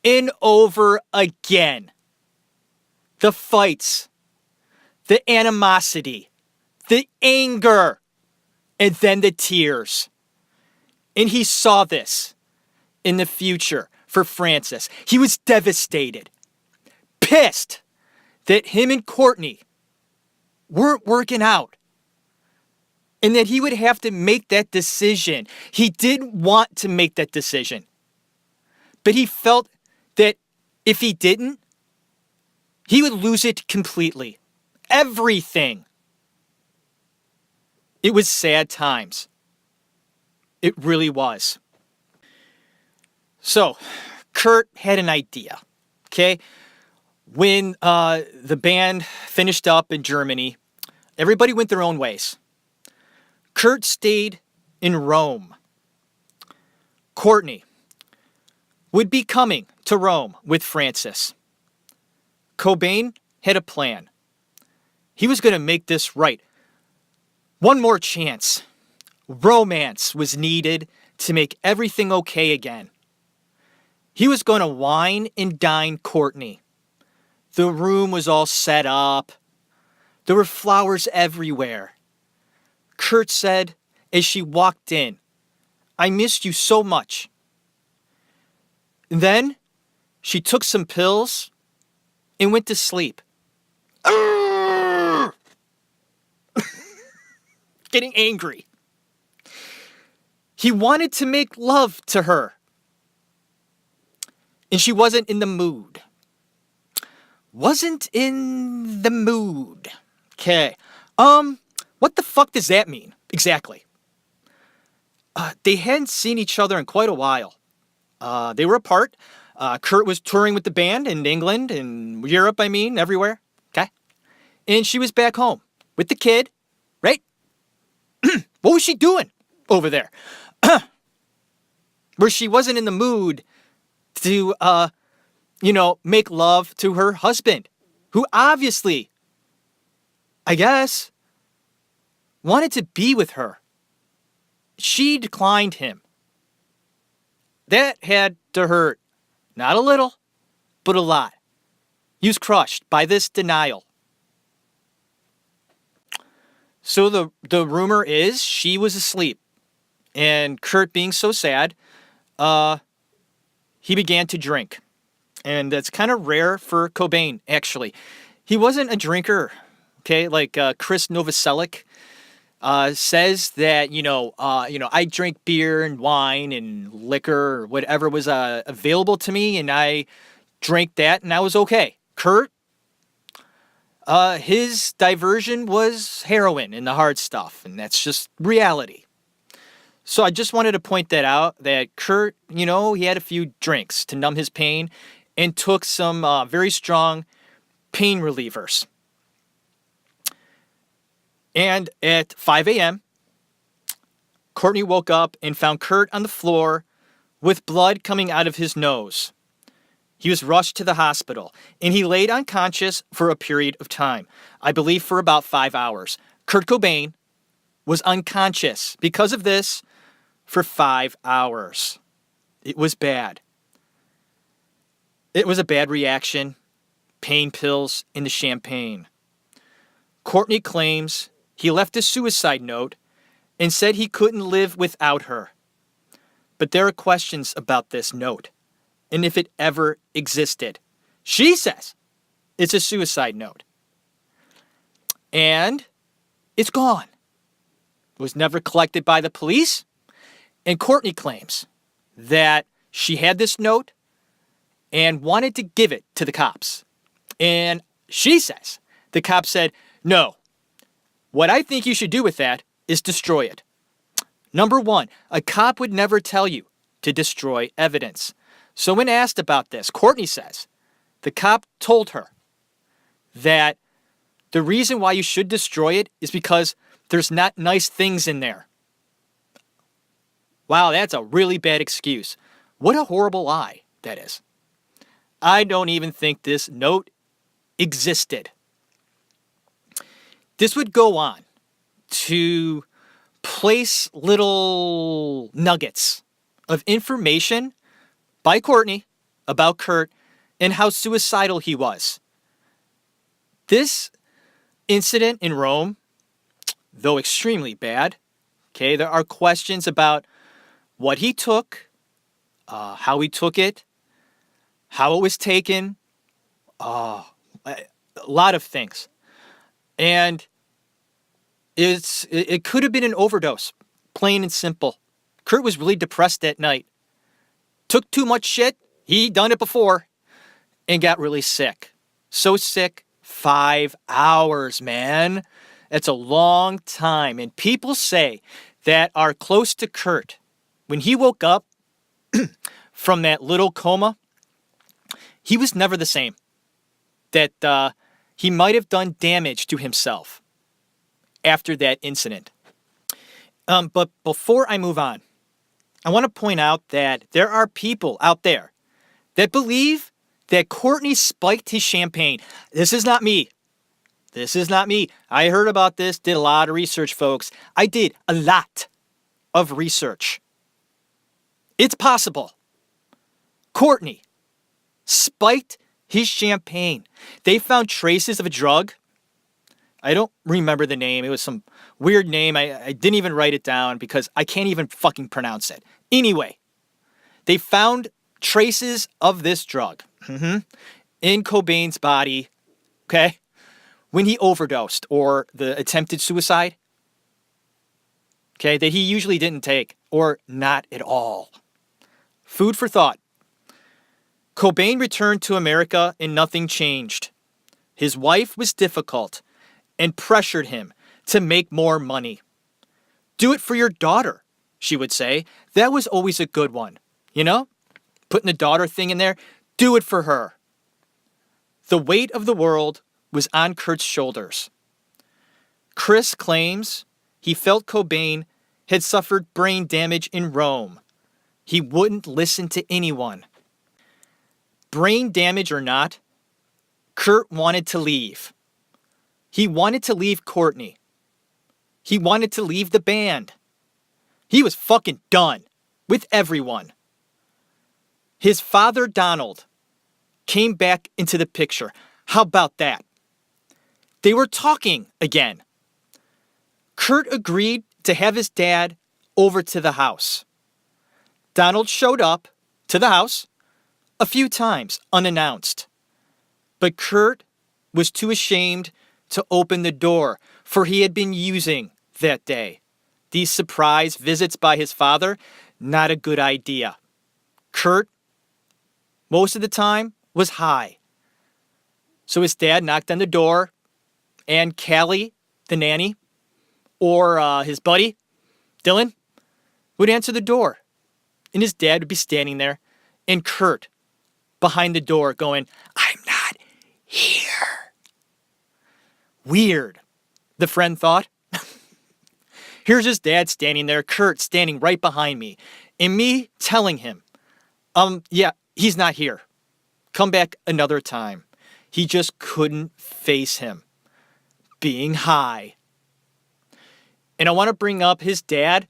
and over again. The fights, the animosity, the anger, and then the tears. And he saw this in the future for Frances. He was devastated, pissed that him and Courtney weren't working out, and that he would have to make that decision. He didn't want to make that decision, but he felt that if he didn't, he would lose it completely. Everything. It was sad times. It really was. So, Kurt had an idea, okay? When the band finished up in Germany, everybody went their own ways. Kurt stayed in Rome. Courtney would be coming to Rome with Frances. Cobain had a plan. He was going to make this right. One more chance. Romance was needed to make everything okay again. He was going to wine and dine Courtney. The room was all set up. There were flowers everywhere. Kurt said as she walked in, "I missed you so much." And then she took some pills and went to sleep. Getting angry. He wanted to make love to her. And she wasn't in the mood. Wasn't in the mood. Okay. What the fuck does that mean? Exactly. They hadn't seen each other in quite a while. They were apart. Kurt was touring with the band in England and Europe, everywhere. Okay. And she was back home with the kid, right? What was she doing over there? Where she wasn't in the mood to, make love to her husband, who obviously, I guess, wanted to be with her. She declined him. That had to hurt. Not a little, but a lot. He was crushed by this denial. So the rumor is she was asleep. And Kurt, being so sad, he began to drink. And that's kind of rare for Cobain, actually. He wasn't a drinker, okay? Like Chris Novoselic says that, I drank beer and wine and liquor or whatever was available to me, and I drank that, and I was okay. Kurt, his diversion was heroin and the hard stuff, and that's just reality. So I just wanted to point that out, that Kurt, he had a few drinks to numb his pain and took some very strong pain relievers. And at 5 a.m., Courtney woke up and found Kurt on the floor with blood coming out of his nose. He was rushed to the hospital, and he laid unconscious for a period of time, I believe for about 5 hours. Kurt Cobain was unconscious because of this for 5 hours. It was bad. It was a bad reaction, pain pills, and the champagne. Courtney claims he left a suicide note and said he couldn't live without her. But there are questions about this note and if it ever existed. She says it's a suicide note. And it's gone. It was never collected by the police. And Courtney claims that she had this note and wanted to give it to the cops. And she says the cops said, "No. What I think you should do with that is destroy it." Number one, a cop would never tell you to destroy evidence. So when asked about this, Courtney says the cop told her that the reason why you should destroy it is because there's not nice things in there. Wow, that's a really bad excuse. What a horrible lie that is. I don't even think this note existed. This would go on to place little nuggets of information by Courtney about Kurt and how suicidal he was. This incident in Rome, though extremely bad, okay, there are questions about what he took, how he took it, how it was taken, a lot of things. And it could have been an overdose, plain and simple. Kurt was really depressed that night. Took too much shit. He'd done it before and got really sick. So sick, 5 hours, man. That's a long time. And people say that are close to Kurt, when he woke up from that little coma, he was never the same. That he might have done damage to himself after that incident. But before I move on, I want to point out that there are people out there that believe that Courtney spiked his champagne. This is not me. This is not me. I heard about this, did a lot of research, folks. I did a lot of research. It's possible. Courtney spiked his champagne. They found traces of a drug. I don't remember the name. It was some weird name. I didn't even write it down because I can't even fucking pronounce it. Anyway, they found traces of this drug in Cobain's body, okay, when he overdosed or the attempted suicide, okay, that he usually didn't take or not at all. Food for thought. Cobain returned to America and nothing changed. His wife was difficult and pressured him to make more money. Do it for your daughter, she would say. That was always a good one, you know? Putting the daughter thing in there, do it for her. The weight of the world was on Kurt's shoulders. Chris claims he felt Cobain had suffered brain damage in Rome. He wouldn't listen to anyone. Brain damage or not, Kurt wanted to leave. He wanted to leave Courtney. He wanted to leave the band. He was fucking done with everyone. His father, Donald, came back into the picture. How about that? They were talking again. Kurt agreed to have his dad over to the house. Donald showed up to the house a few times unannounced. But Kurt was too ashamed to open the door, for he had been using that day. These surprise visits by his father, not a good idea. Kurt, most of the time, was high. So his dad knocked on the door, and Callie, the nanny, or his buddy, Dylan, would answer the door. And his dad would be standing there, and Kurt behind the door going, "I'm not here." Weird, the friend thought. Here's his dad standing there, Kurt standing right behind me, and me telling him, yeah, he's not here. Come back another time. He just couldn't face him being high. And I want to bring up his dad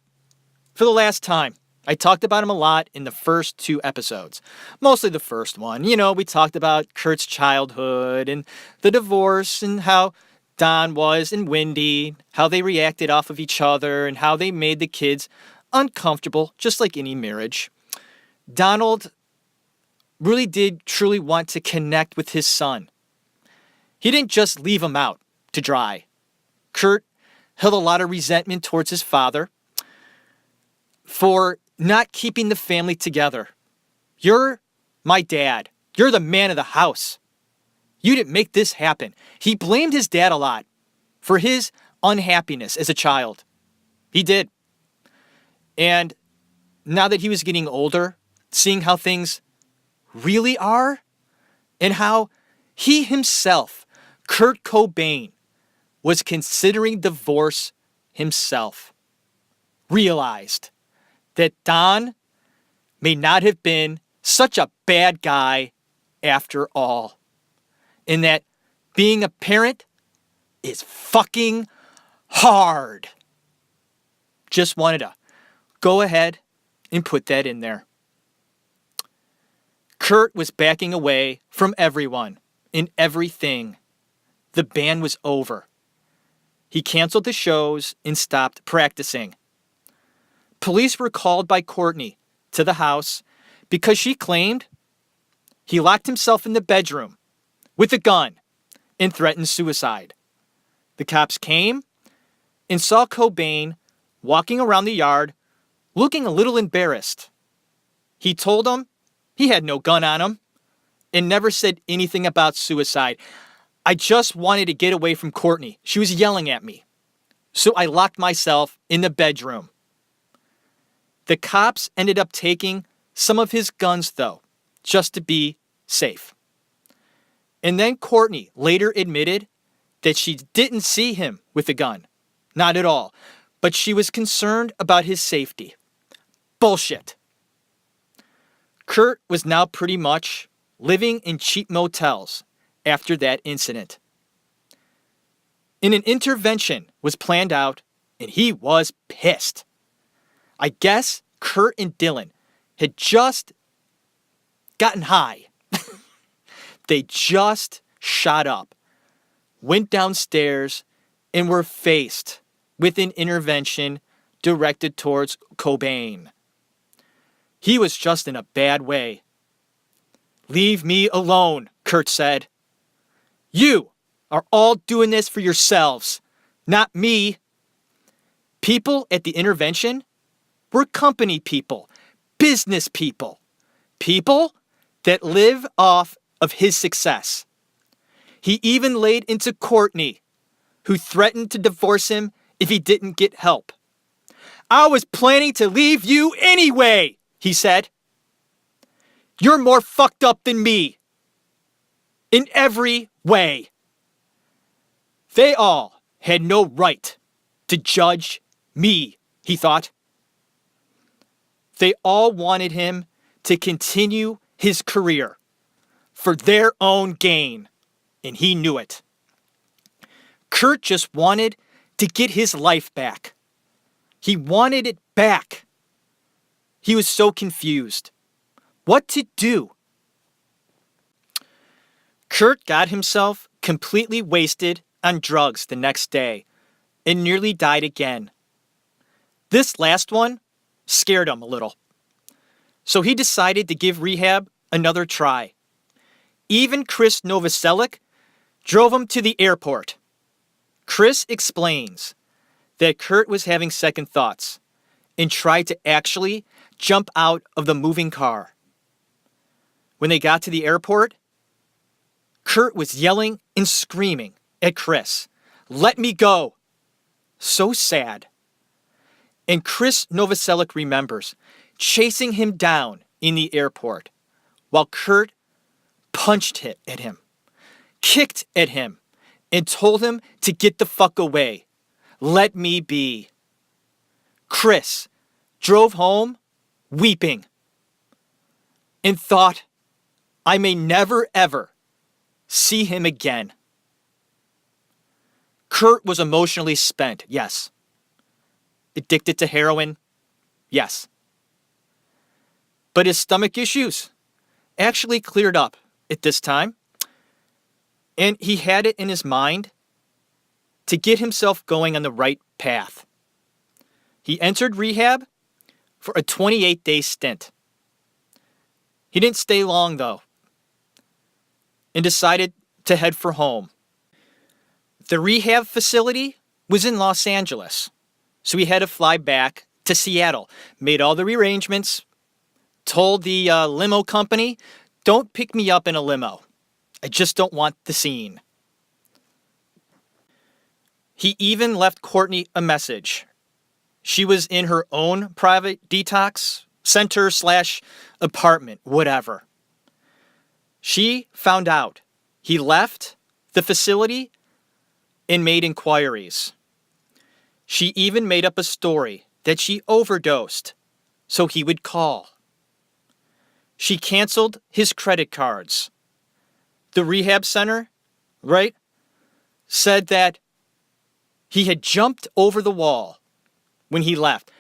for the last time. I talked about him a lot in the first 2 episodes. Mostly the first one. You know, we talked about Kurt's childhood and the divorce and how Don was and Wendy, how they reacted off of each other and how they made the kids uncomfortable, just like any marriage. Donald really did truly want to connect with his son. He didn't just leave him out to dry. Kurt held a lot of resentment towards his father for not keeping the family together. You're my dad. You're the man of the house. You didn't make this happen. He blamed his dad a lot for his unhappiness as a child. He did. And now that he was getting older, seeing how things really are and how he himself, Kurt Cobain, was considering divorce himself, realized that Don may not have been such a bad guy after all, and that being a parent is fucking hard. Just wanted to go ahead and put that in there. Kurt was backing away from everyone and everything. The band was over. He canceled the shows and stopped practicing. Police were called by Courtney to the house because she claimed he locked himself in the bedroom with a gun and threatened suicide. The cops came and saw Cobain walking around the yard looking a little embarrassed. He told them he had no gun on him and never said anything about suicide. I just wanted to get away from Courtney. She was yelling at me. So I locked myself in the bedroom. The cops ended up taking some of his guns, though, just to be safe. And then Courtney later admitted that she didn't see him with a gun. Not at all. But she was concerned about his safety. Bullshit. Kurt was now pretty much living in cheap motels after that incident. And an intervention was planned out, and he was pissed. I guess Kurt and Dylan had just gotten high. They just shot up, went downstairs, and were faced with an intervention directed towards Cobain. He was just in a bad way. "Leave me alone," Kurt said. "You are all doing this for yourselves, not me." People at the intervention were company people, business people, people that live off of his success. He even laid into Courtney, who threatened to divorce him if he didn't get help. "I was planning to leave you anyway," he said. "You're more fucked up than me. In every way." They all had no right to judge me, he thought. They all wanted him to continue his career for their own gain, and he knew it. Kurt just wanted to get his life back. He wanted it back. He was so confused. What to do? Kurt got himself completely wasted on drugs the next day and nearly died again. This last one scared him a little. So he decided to give rehab another try. Even Chris Novoselic drove him to the airport. Chris explains that Kurt was having second thoughts and tried to actually jump out of the moving car. When they got to the airport, Kurt was yelling and screaming at Chris, "Let me go." So sad. And Chris Novoselic remembers chasing him down in the airport while Kurt punched at him, kicked at him, and told him to get the fuck away. "Let me be." Chris drove home weeping and thought, I may never ever see him again. Kurt was emotionally spent, yes. Addicted to heroin, yes. But his stomach issues actually cleared up at this time, and he had it in his mind to get himself going on the right path. He entered rehab for a 28-day stint. He didn't stay long, though, and decided to head for home. The rehab facility was in Los Angeles, so he had to fly back to Seattle, made all the arrangements, told the limo company, "Don't pick me up in a limo. I just don't want the scene." He even left Courtney a message. She was in her own private detox center / apartment, whatever. She found out he left the facility and made inquiries. She even made up a story that she overdosed so he would call. She canceled his credit cards. The rehab center, right, said that he had jumped over the wall when he left.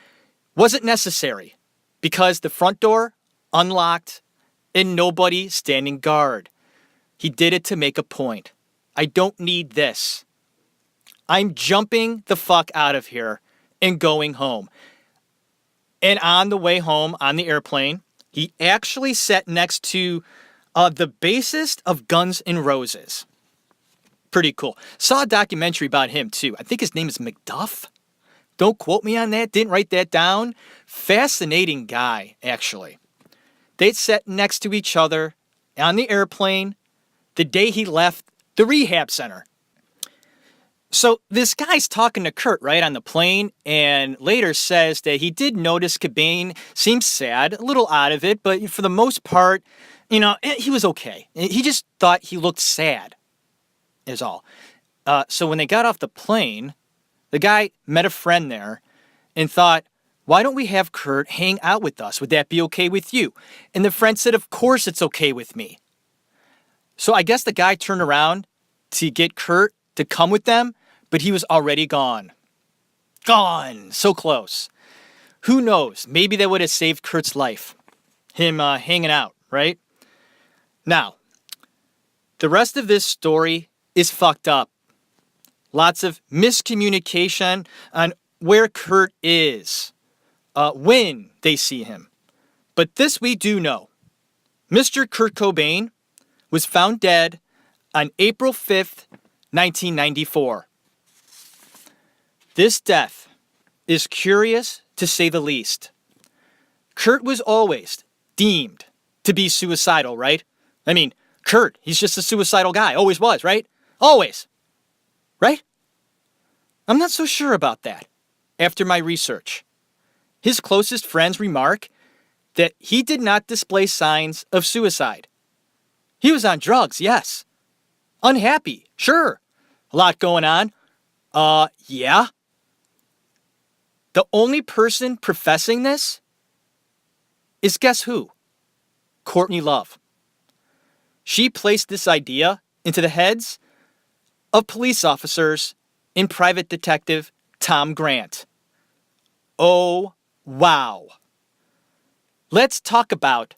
Wasn't necessary because the front door unlocked and nobody standing guard. He did it to make a point. I don't need this. I'm jumping the fuck out of here and going home. And on the way home on the airplane, he actually sat next to the bassist of Guns N' Roses. Pretty cool. Saw a documentary about him too. I think his name is McDuff. Don't quote me on that. Didn't write that down. Fascinating guy, actually. They sat next to each other on the airplane the day he left the rehab center. So this guy's talking to Kurt, right, on the plane, and later says that he did notice Cobain seemed sad, a little out of it, but for the most part, he was okay. He just thought he looked sad, is all. So when they got off the plane, the guy met a friend there and thought, why don't we have Kurt hang out with us? Would that be okay with you? And the friend said, of course it's okay with me. So I guess the guy turned around to get Kurt to come with them, but he was already gone. Gone. So close. Who knows? Maybe that would have saved Kurt's life. Him hanging out, right? Now, the rest of this story is fucked up. Lots of miscommunication on where Kurt is, when they see him. But this we do know. Mr. Kurt Cobain was found dead on April 5th, 1994. This death is curious to say the least. Kurt was always deemed to be suicidal, right? I mean, Kurt, he's just a suicidal guy. Always was, right? Always. Right? I'm not so sure about that after my research. His closest friends remark that he did not display signs of suicide. He was on drugs, yes. Unhappy, sure. A lot going on. Yeah. The only person professing this is guess who? Courtney Love. She placed this idea into the heads of police officers and private detective Tom Grant. Oh, wow. Let's talk about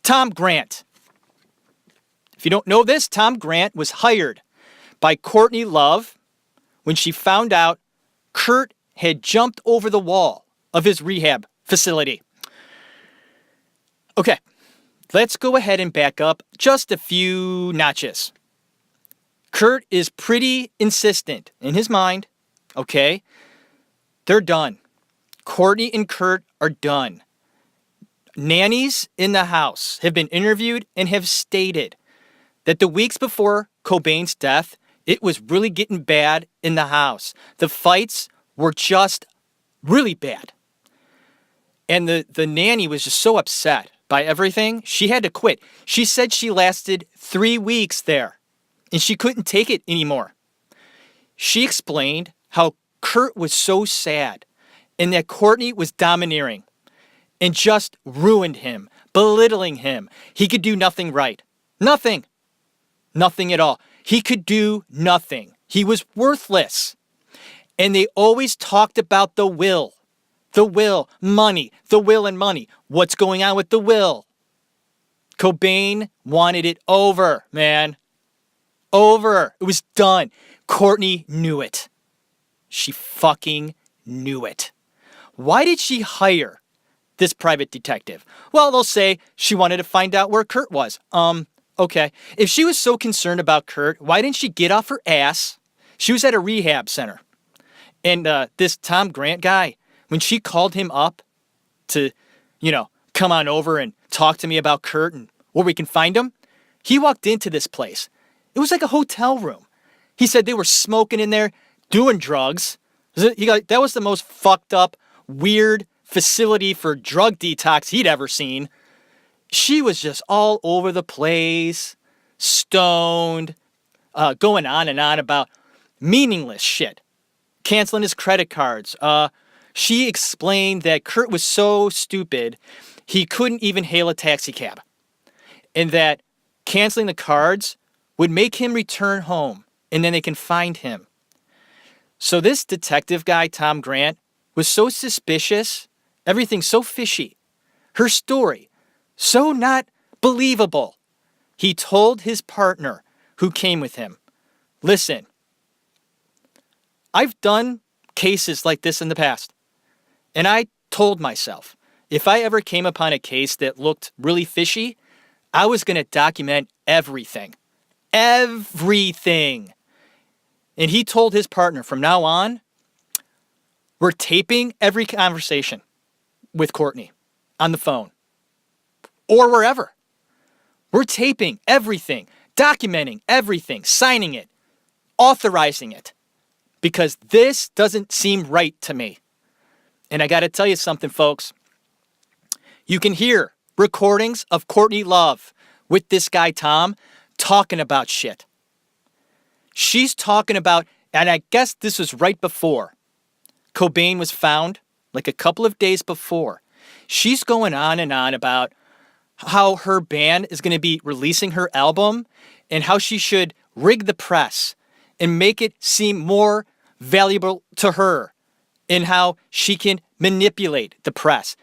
Tom Grant. If you don't know this, Tom Grant was hired by Courtney Love when she found out Kurt had jumped over the wall of his rehab facility. Okay, let's go ahead and back up just a few notches. Kurt is pretty insistent in his mind, okay? They're done. Courtney and Kurt are done. Nannies in the house have been interviewed and have stated that the weeks before Cobain's death, it was really getting bad in the house. The fights were just really bad. And the nanny was just so upset by everything, she had to quit. She said she lasted 3 weeks there, and she couldn't take it anymore. She explained how Kurt was so sad, and that Courtney was domineering, and just ruined him, belittling him. He could do nothing right. Nothing. Nothing at all. He could do nothing. He was worthless. And they always talked about the will. The will, money, the will and money. What's going on with the will? Cobain wanted it over, man. Over. It was done. Courtney knew it. She fucking knew it. Why did she hire this private detective? Well, they'll say she wanted to find out where Kurt was. Okay. If she was so concerned about Kurt, why didn't she get off her ass? She was at a rehab center. And this Tom Grant guy, when she called him up to, come on over and talk to me about Kurt and where we can find him, he walked into this place. It was like a hotel room. He said they were smoking in there, doing drugs. That was the most fucked up, weird facility for drug detox he'd ever seen. She was just all over the place, stoned, going on and on about meaningless shit, canceling his credit cards. She explained that Kurt was so stupid, he couldn't even hail a taxi cab, and that canceling the cards would make him return home, and then they can find him. So this detective guy, Tom Grant, was so suspicious, everything so fishy, her story so not believable. He told his partner who came with him, listen, I've done cases like this in the past, and I told myself, if I ever came upon a case that looked really fishy, I was going to document everything. Everything. And he told his partner, from now on, we're taping every conversation with Courtney on the phone or wherever. We're taping everything, documenting everything, signing it, authorizing it, because this doesn't seem right to me. And I got to tell you something, folks. You can hear recordings of Courtney Love with this guy, Tom, talking about shit. She's talking about, and I guess this was right before Cobain was found, like a couple of days before. She's going on and on about how her band is going to be releasing her album and how she should rig the press and make it seem more valuable to her and how she can manipulate the press.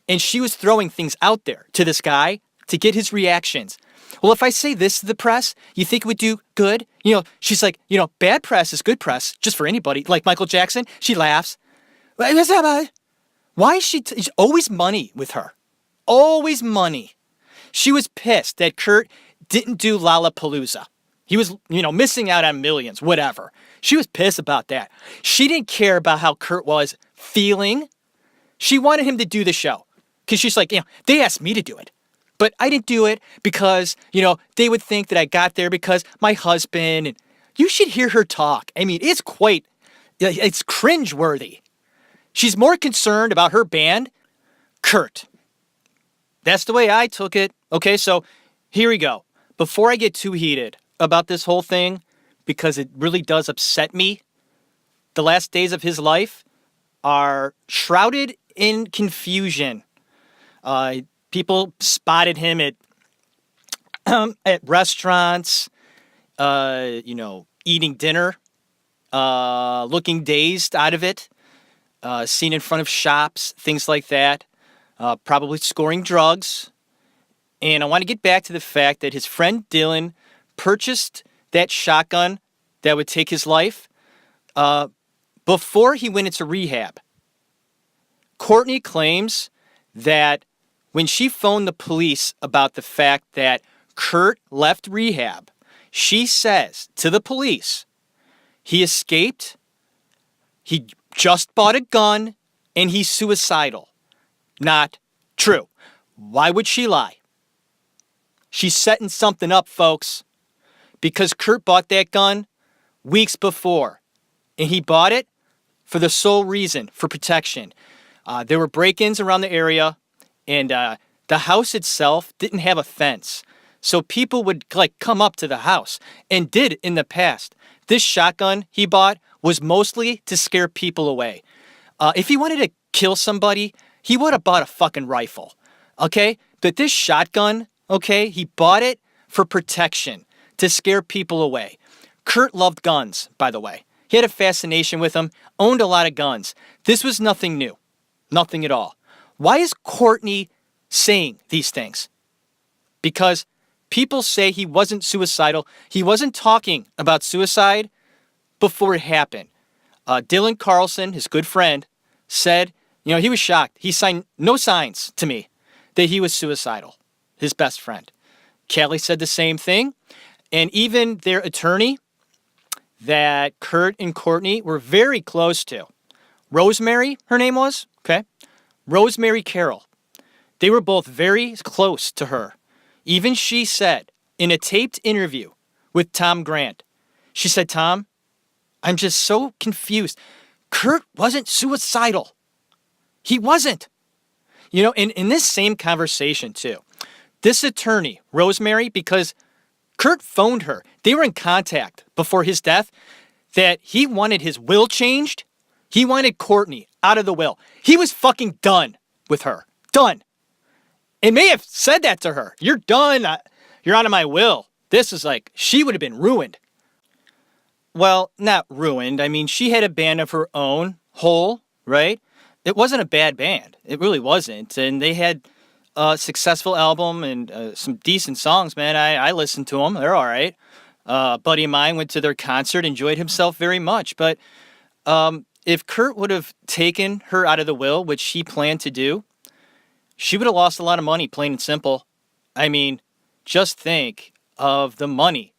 And she was throwing things out there to this guy to get his reactions. Well, if I say this to the press, you think it would do good? She's like, bad press is good press just for anybody. Like Michael Jackson, she laughs. Why is it's always money with her? Always money. She was pissed that Kurt didn't do Lollapalooza. He was, missing out on millions, whatever. She was pissed about that. She didn't care about how Kurt was feeling. She wanted him to do the show. Because she's like, they asked me to do it. But I didn't do it because, they would think that I got there because my husband. And you should hear her talk. I mean, it's cringeworthy. She's more concerned about her band, Kurt. That's the way I took it. Okay, so here we go. Before I get too heated about this whole thing, because it really does upset me, the last days of his life are shrouded in confusion. People spotted him at restaurants, eating dinner, looking dazed out of it, seen in front of shops, things like that, probably scoring drugs. And I want to get back to the fact that his friend Dylan purchased that shotgun that would take his life before he went into rehab. Courtney claims that when she phoned the police about the fact that Kurt left rehab, she says to the police, he escaped, he just bought a gun, and he's suicidal. Not true. Why would she lie? She's setting something up, folks, because Kurt bought that gun weeks before, and he bought it for the sole reason, for protection. There were break-ins around the area, and the house itself didn't have a fence, so people would come up to the house, and did in the past. This shotgun he bought was mostly to scare people away. If he wanted to kill somebody, he would have bought a fucking rifle, okay? But this shotgun, okay, he bought it for protection, to scare people away. Kurt loved guns, by the way. He had a fascination with them, owned a lot of guns. This was nothing new. Nothing at all. Why is Courtney saying these things? Because people say he wasn't suicidal. He wasn't talking about suicide before it happened. Dylan Carlson, his good friend, said, he was shocked. He signed no signs to me that he was suicidal, his best friend. Kelly said the same thing. And even their attorney that Kurt and Courtney were very close to, Rosemary, her name was, okay? Rosemary Carroll. They were both very close to her. Even she said in a taped interview with Tom Grant, she said, Tom, I'm just so confused. Kurt wasn't suicidal. He wasn't. In this same conversation too, this attorney, Rosemary, because Kurt phoned her. They were in contact before his death that he wanted his will changed. He wanted Courtney out of the will. He was fucking done with her. Done. And may have said that to her. You're done. You're out of my will. This is she would have been ruined. well, not ruined. I mean, she had a band of her own, Hole, right? It wasn't a bad band. It really wasn't. And they had a successful album and some decent songs, man. I listened to them. They're all right. A buddy of mine went to their concert, enjoyed himself very much. But if Kurt would have taken her out of the will, which he planned to do, she would have lost a lot of money, plain and simple. I mean, just think of the money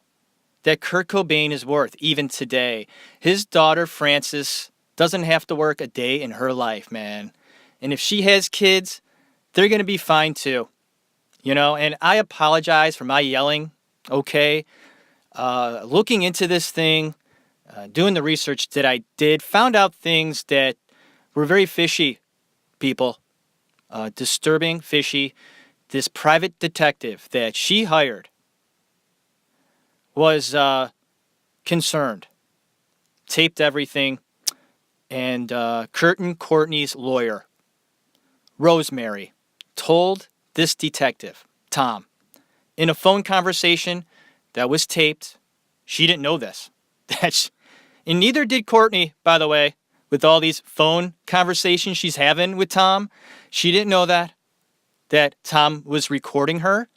that Kurt Cobain is worth even today. His daughter, Frances, doesn't have to work a day in her life, man. And if she has kids, they're going to be fine too. And I apologize for my yelling, okay? Looking into this thing, doing the research that I did, found out things that were very fishy, people. Disturbing, fishy. This private detective that she hired was concerned, taped everything, and Kurt and Courtney's lawyer, Rosemary, told this detective, Tom, in a phone conversation that was taped, she didn't know this. And neither did Courtney, by the way, with all these phone conversations she's having with Tom. She didn't know that Tom was recording her,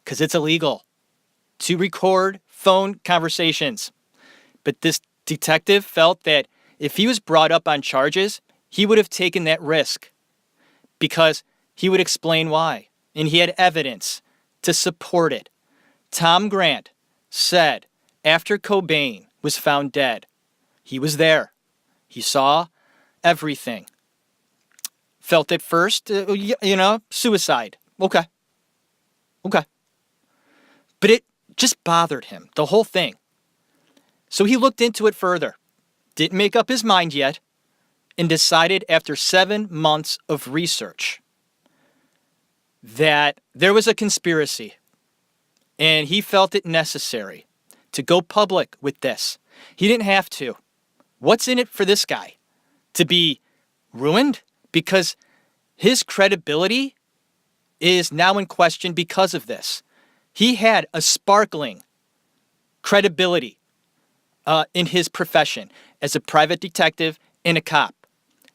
because it's illegal to record phone conversations. But this detective felt that if he was brought up on charges, he would have taken that risk because he would explain why. And he had evidence to support it. Tom Grant said after Cobain was found dead, he was there. He saw everything. Felt at first, suicide. Okay. But it just bothered him, the whole thing. So he looked into it further, didn't make up his mind yet, and decided after 7 months of research that there was a conspiracy, and he felt it necessary to go public with this. He didn't have to. What's in it for this guy? To be ruined? Because his credibility is now in question because of this. He had a sparkling credibility in his profession as a private detective and a cop.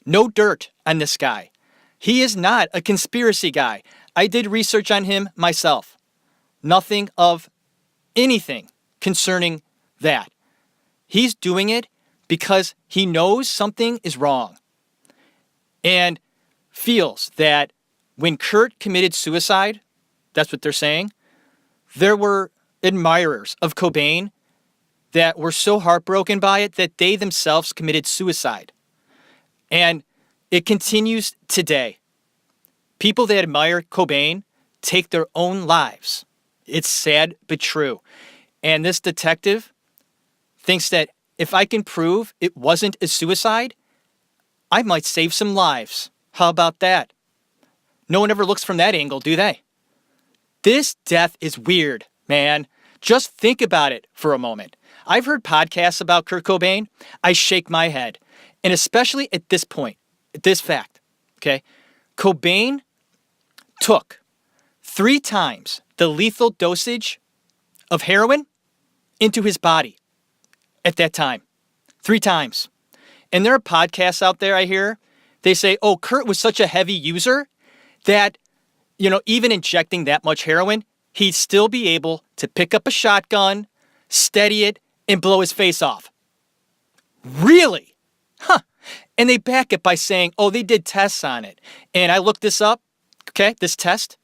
No dirt on this guy. He is not a conspiracy guy. I did research on him myself. Nothing of anything concerning that. He's doing it because he knows something is wrong and feels that when Kurt committed suicide, that's what they're saying, there were admirers of Cobain that were so heartbroken by it that they themselves committed suicide. And it continues today. People that admire Cobain take their own lives. It's sad but true. And this detective thinks that if I can prove it wasn't a suicide, I might save some lives. How about that? No one ever looks from that angle, do they? This death is weird, man. Just think about it for a moment. I've heard podcasts about Kurt Cobain. I shake my head. And especially at this point, at this fact, okay? Cobain took 3 times the lethal dosage of heroin into his body at that time. 3 times. And there are podcasts out there I hear, they say, oh, Kurt was such a heavy user that, even injecting that much heroin, he'd still be able to pick up a shotgun, steady it, and blow his face off. Really? Huh. And they back it by saying, oh, they did tests on it. And I looked this up, okay, this test.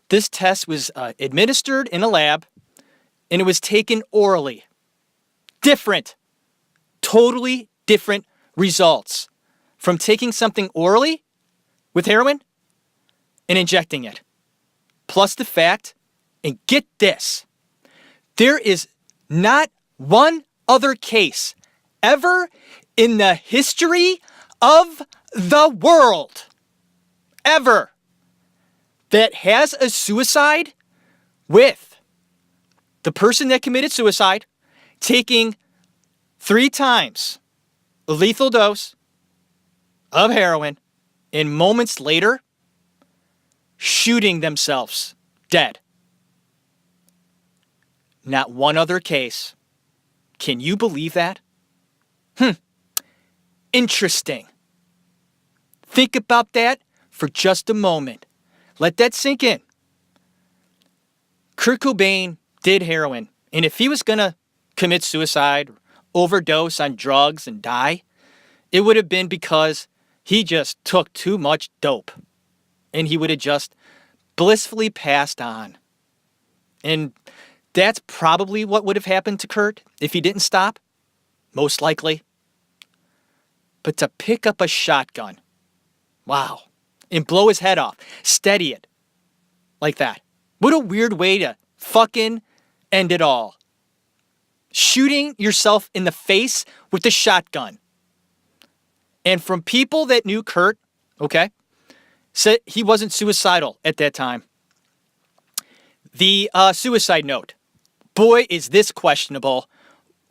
This test was administered in a lab, and it was taken orally. Different. Totally different results from taking something orally with heroin and injecting it. Plus the fact, and get this, there is not one other case ever in the history of the world ever that has a suicide with the person that committed suicide taking 3 times a lethal dose of heroin and moments later shooting themselves dead. Not one other case Can you believe that? Interesting. Think about that for just a moment. Let that sink in. Kurt Cobain did heroin, and if he was going to commit suicide, overdose on drugs and die, it would have been because he just took too much dope, and he would have just blissfully passed on. And that's probably what would have happened to Kurt if he didn't stop, most likely. But to pick up a shotgun, wow, and blow his head off, steady it like that. What a weird way to fucking end it all. Shooting yourself in the face with a shotgun. And from people that knew Kurt, okay, said he wasn't suicidal at that time. The suicide note. Boy, is this questionable.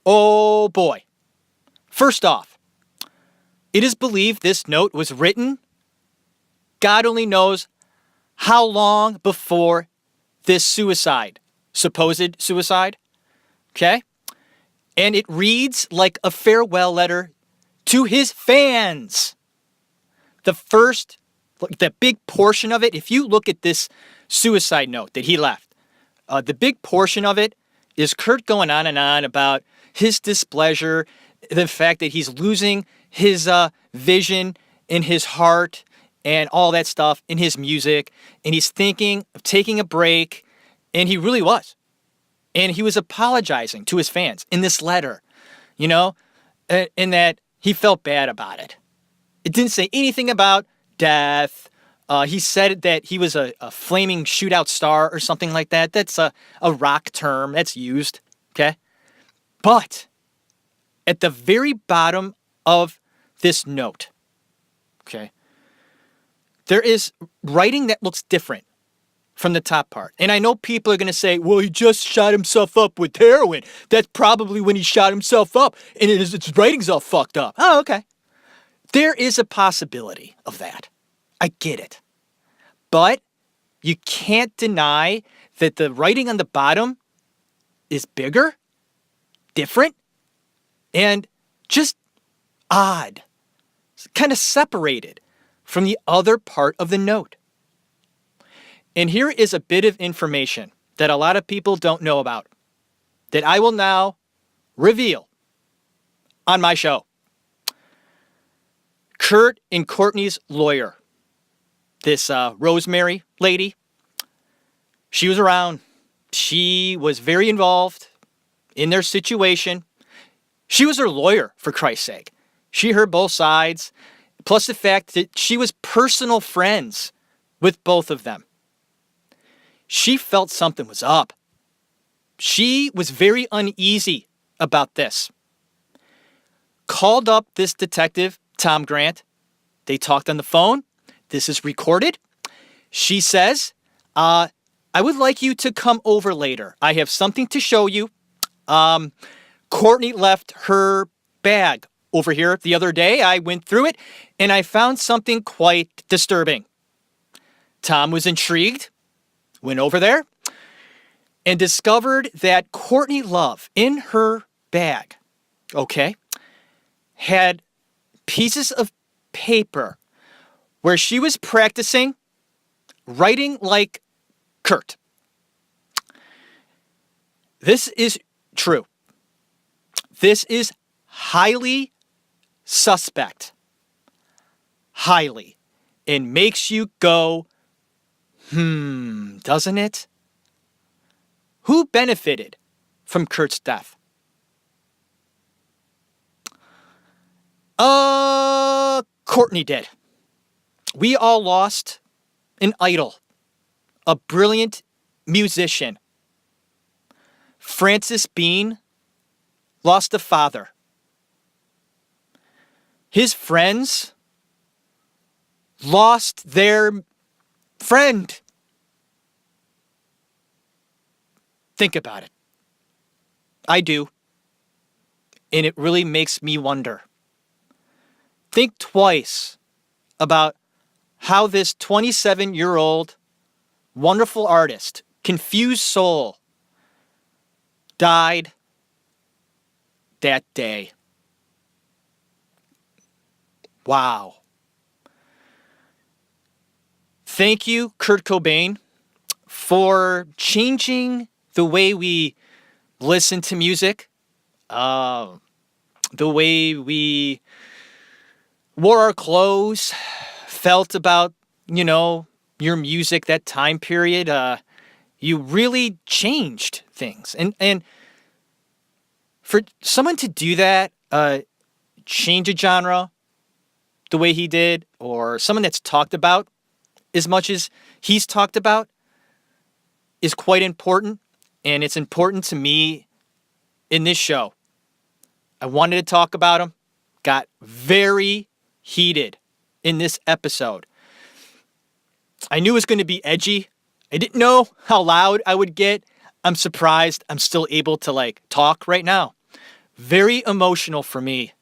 Oh boy. First off, it is believed this note was written, God only knows how long before this suicide, supposed suicide, okay? And it reads like a farewell letter to his fans. The big portion of it, if you look at this suicide note that he left, the big portion of it is Kurt going on and on about his displeasure, the fact that he's losing his vision in his heart and all that stuff in his music. And he's thinking of taking a break. And he really was. And he was apologizing to his fans in this letter, in that he felt bad about it. It didn't say anything about death. He said that he was a flaming shootout star or something like that. That's a rock term that's used, okay? But at the very bottom of this note, okay, there is writing that looks different from the top part. And I know people are going to say, well, he just shot himself up with heroin. That's probably when he shot himself up and his writing's all fucked up. Oh, okay. There is a possibility of that. I get it. But you can't deny that the writing on the bottom is bigger, different, and just odd. It's kind of separated from the other part of the note. And here is a bit of information that a lot of people don't know about that I will now reveal on my show. Kurt and Courtney's lawyer, this Rosemary lady, she was around. She was very involved in their situation. She was her lawyer, for Christ's sake. She heard both sides, plus the fact that she was personal friends with both of them. She felt something was up. She was very uneasy about this. Called up this detective, Tom Grant. They talked on the phone. This is recorded. She says, I would like you to come over later. I have something to show you. Courtney left her bag over here the other day. I went through it and I found something quite disturbing. Tom was intrigued, went over there, and discovered that Courtney Love in her bag, okay, had pieces of paper where she was practicing writing like Kurt. This is true. This is highly suspect. Highly. And makes you go, doesn't it? Who benefited from Kurt's death? Courtney did. We all lost an idol, a brilliant musician. Francis Bean lost a father. His friends lost their friend. Think about it. I do. And it really makes me wonder. Think twice about how this 27-year-old wonderful artist, confused soul, died that day. Wow. Thank you, Kurt Cobain, for changing the way we listen to music, the way we wore our clothes, felt about, your music, that time period. You really changed things. And for someone to do that, change a genre the way he did, or someone that's talked about as much as he's talked about, is quite important. And it's important to me in this show. I wanted to talk about him. Got very heated in this episode. I knew it was going to be edgy. I didn't know how loud I would get. I'm surprised I'm still able to talk right now. Very emotional for me.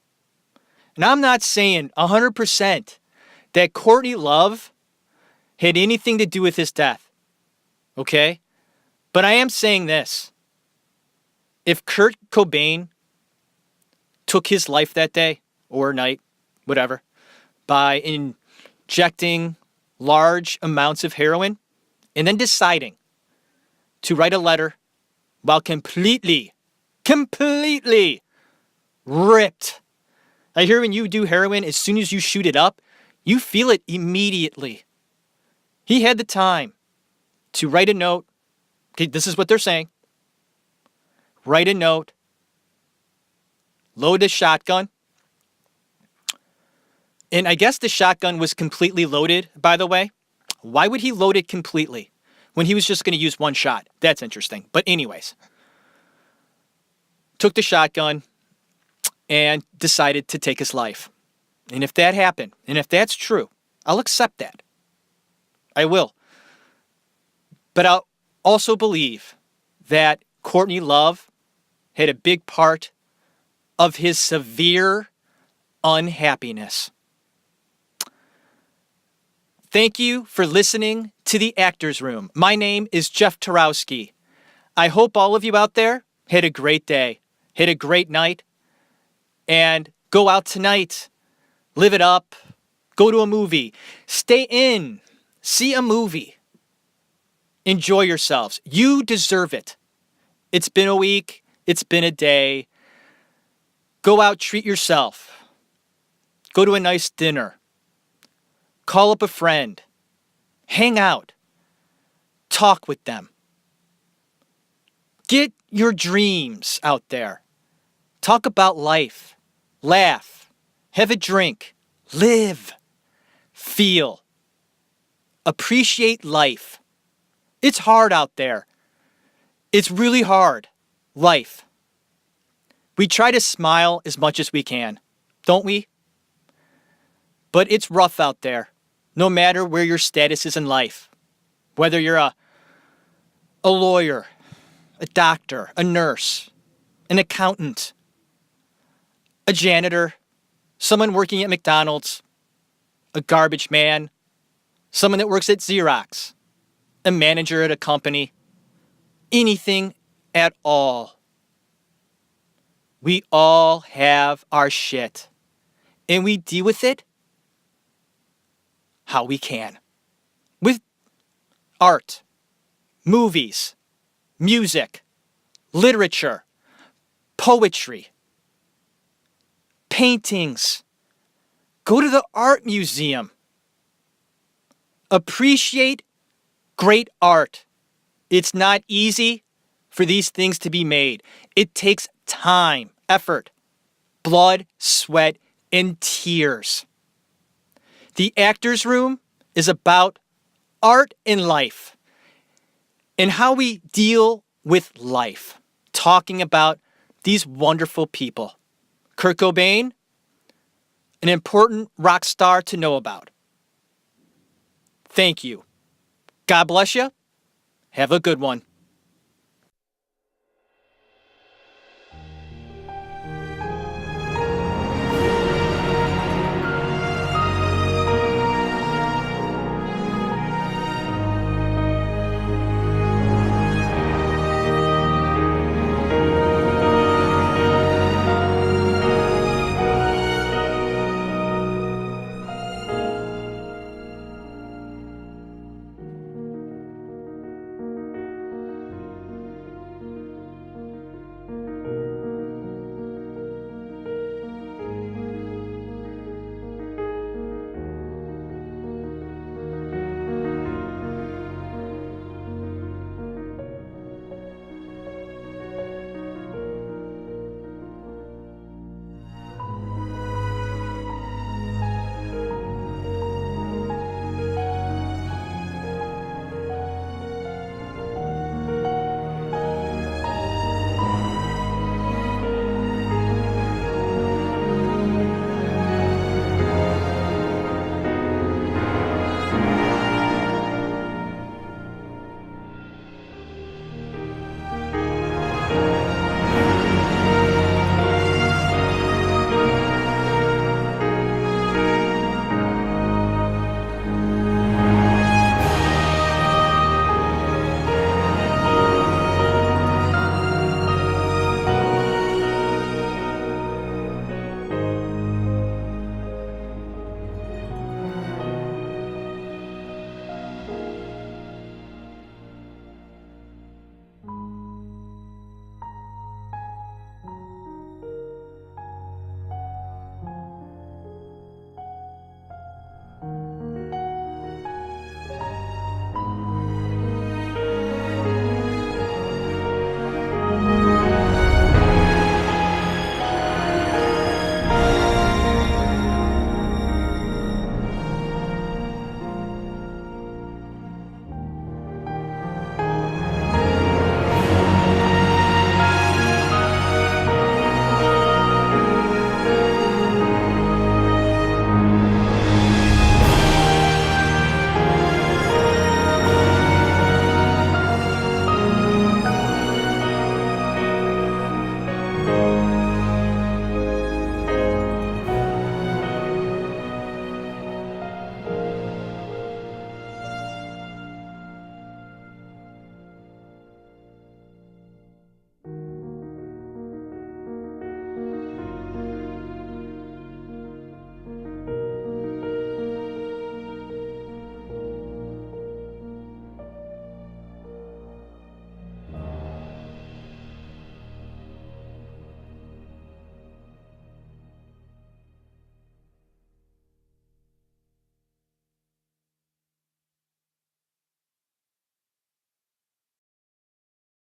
And I'm not saying 100% that Courtney Love had anything to do with his death. Okay? But I am saying this. If Kurt Cobain took his life that day, or night, whatever, by injecting large amounts of heroin and then deciding to write a letter while completely ripped. I hear when you do heroin, as soon as you shoot it up, you feel it immediately. He had the time to write a note. Okay, this is what they're saying. Write a note. Load a shotgun. And I guess the shotgun was completely loaded, by the way. Why would he load it completely when he was just going to use one shot? That's interesting. But anyways, took the shotgun and decided to take his life. And if that happened, and if that's true, I'll accept that. I will. But I'll also believe that Courtney Love had a big part of his severe unhappiness. Thank you for listening to The Actors Room. My name is Jeff Tarowski. I hope all of you out there had a great day, had a great night, and go out tonight, live it up, go to a movie, stay in, see a movie, enjoy yourselves. You deserve it. It's been a week, it's been a day. Go out, treat yourself. Go to a nice dinner. Call up a friend. Hang out. Talk with them. Get your dreams out there. Talk about life. Laugh. Have a drink. Live. Feel. Appreciate life. It's hard out there. It's really hard. Life. We try to smile as much as we can, don't we? But it's rough out there, no matter where your status is in life. Whether you're a lawyer, a doctor, a nurse, an accountant, a janitor, someone working at McDonald's, a garbage man, someone that works at Xerox, a manager at a company, anything at all. We all have our shit, and we deal with it how we can. With art, movies, music, literature, poetry, paintings. Go to the art museum. Appreciate great art. It's not easy for these things to be made. It takes time, effort, blood, sweat, and tears. The Actors Room is about art and life and how we deal with life. Talking about these wonderful people. Kurt Cobain, an important rock star to know about. Thank you. God bless you. Have a good one.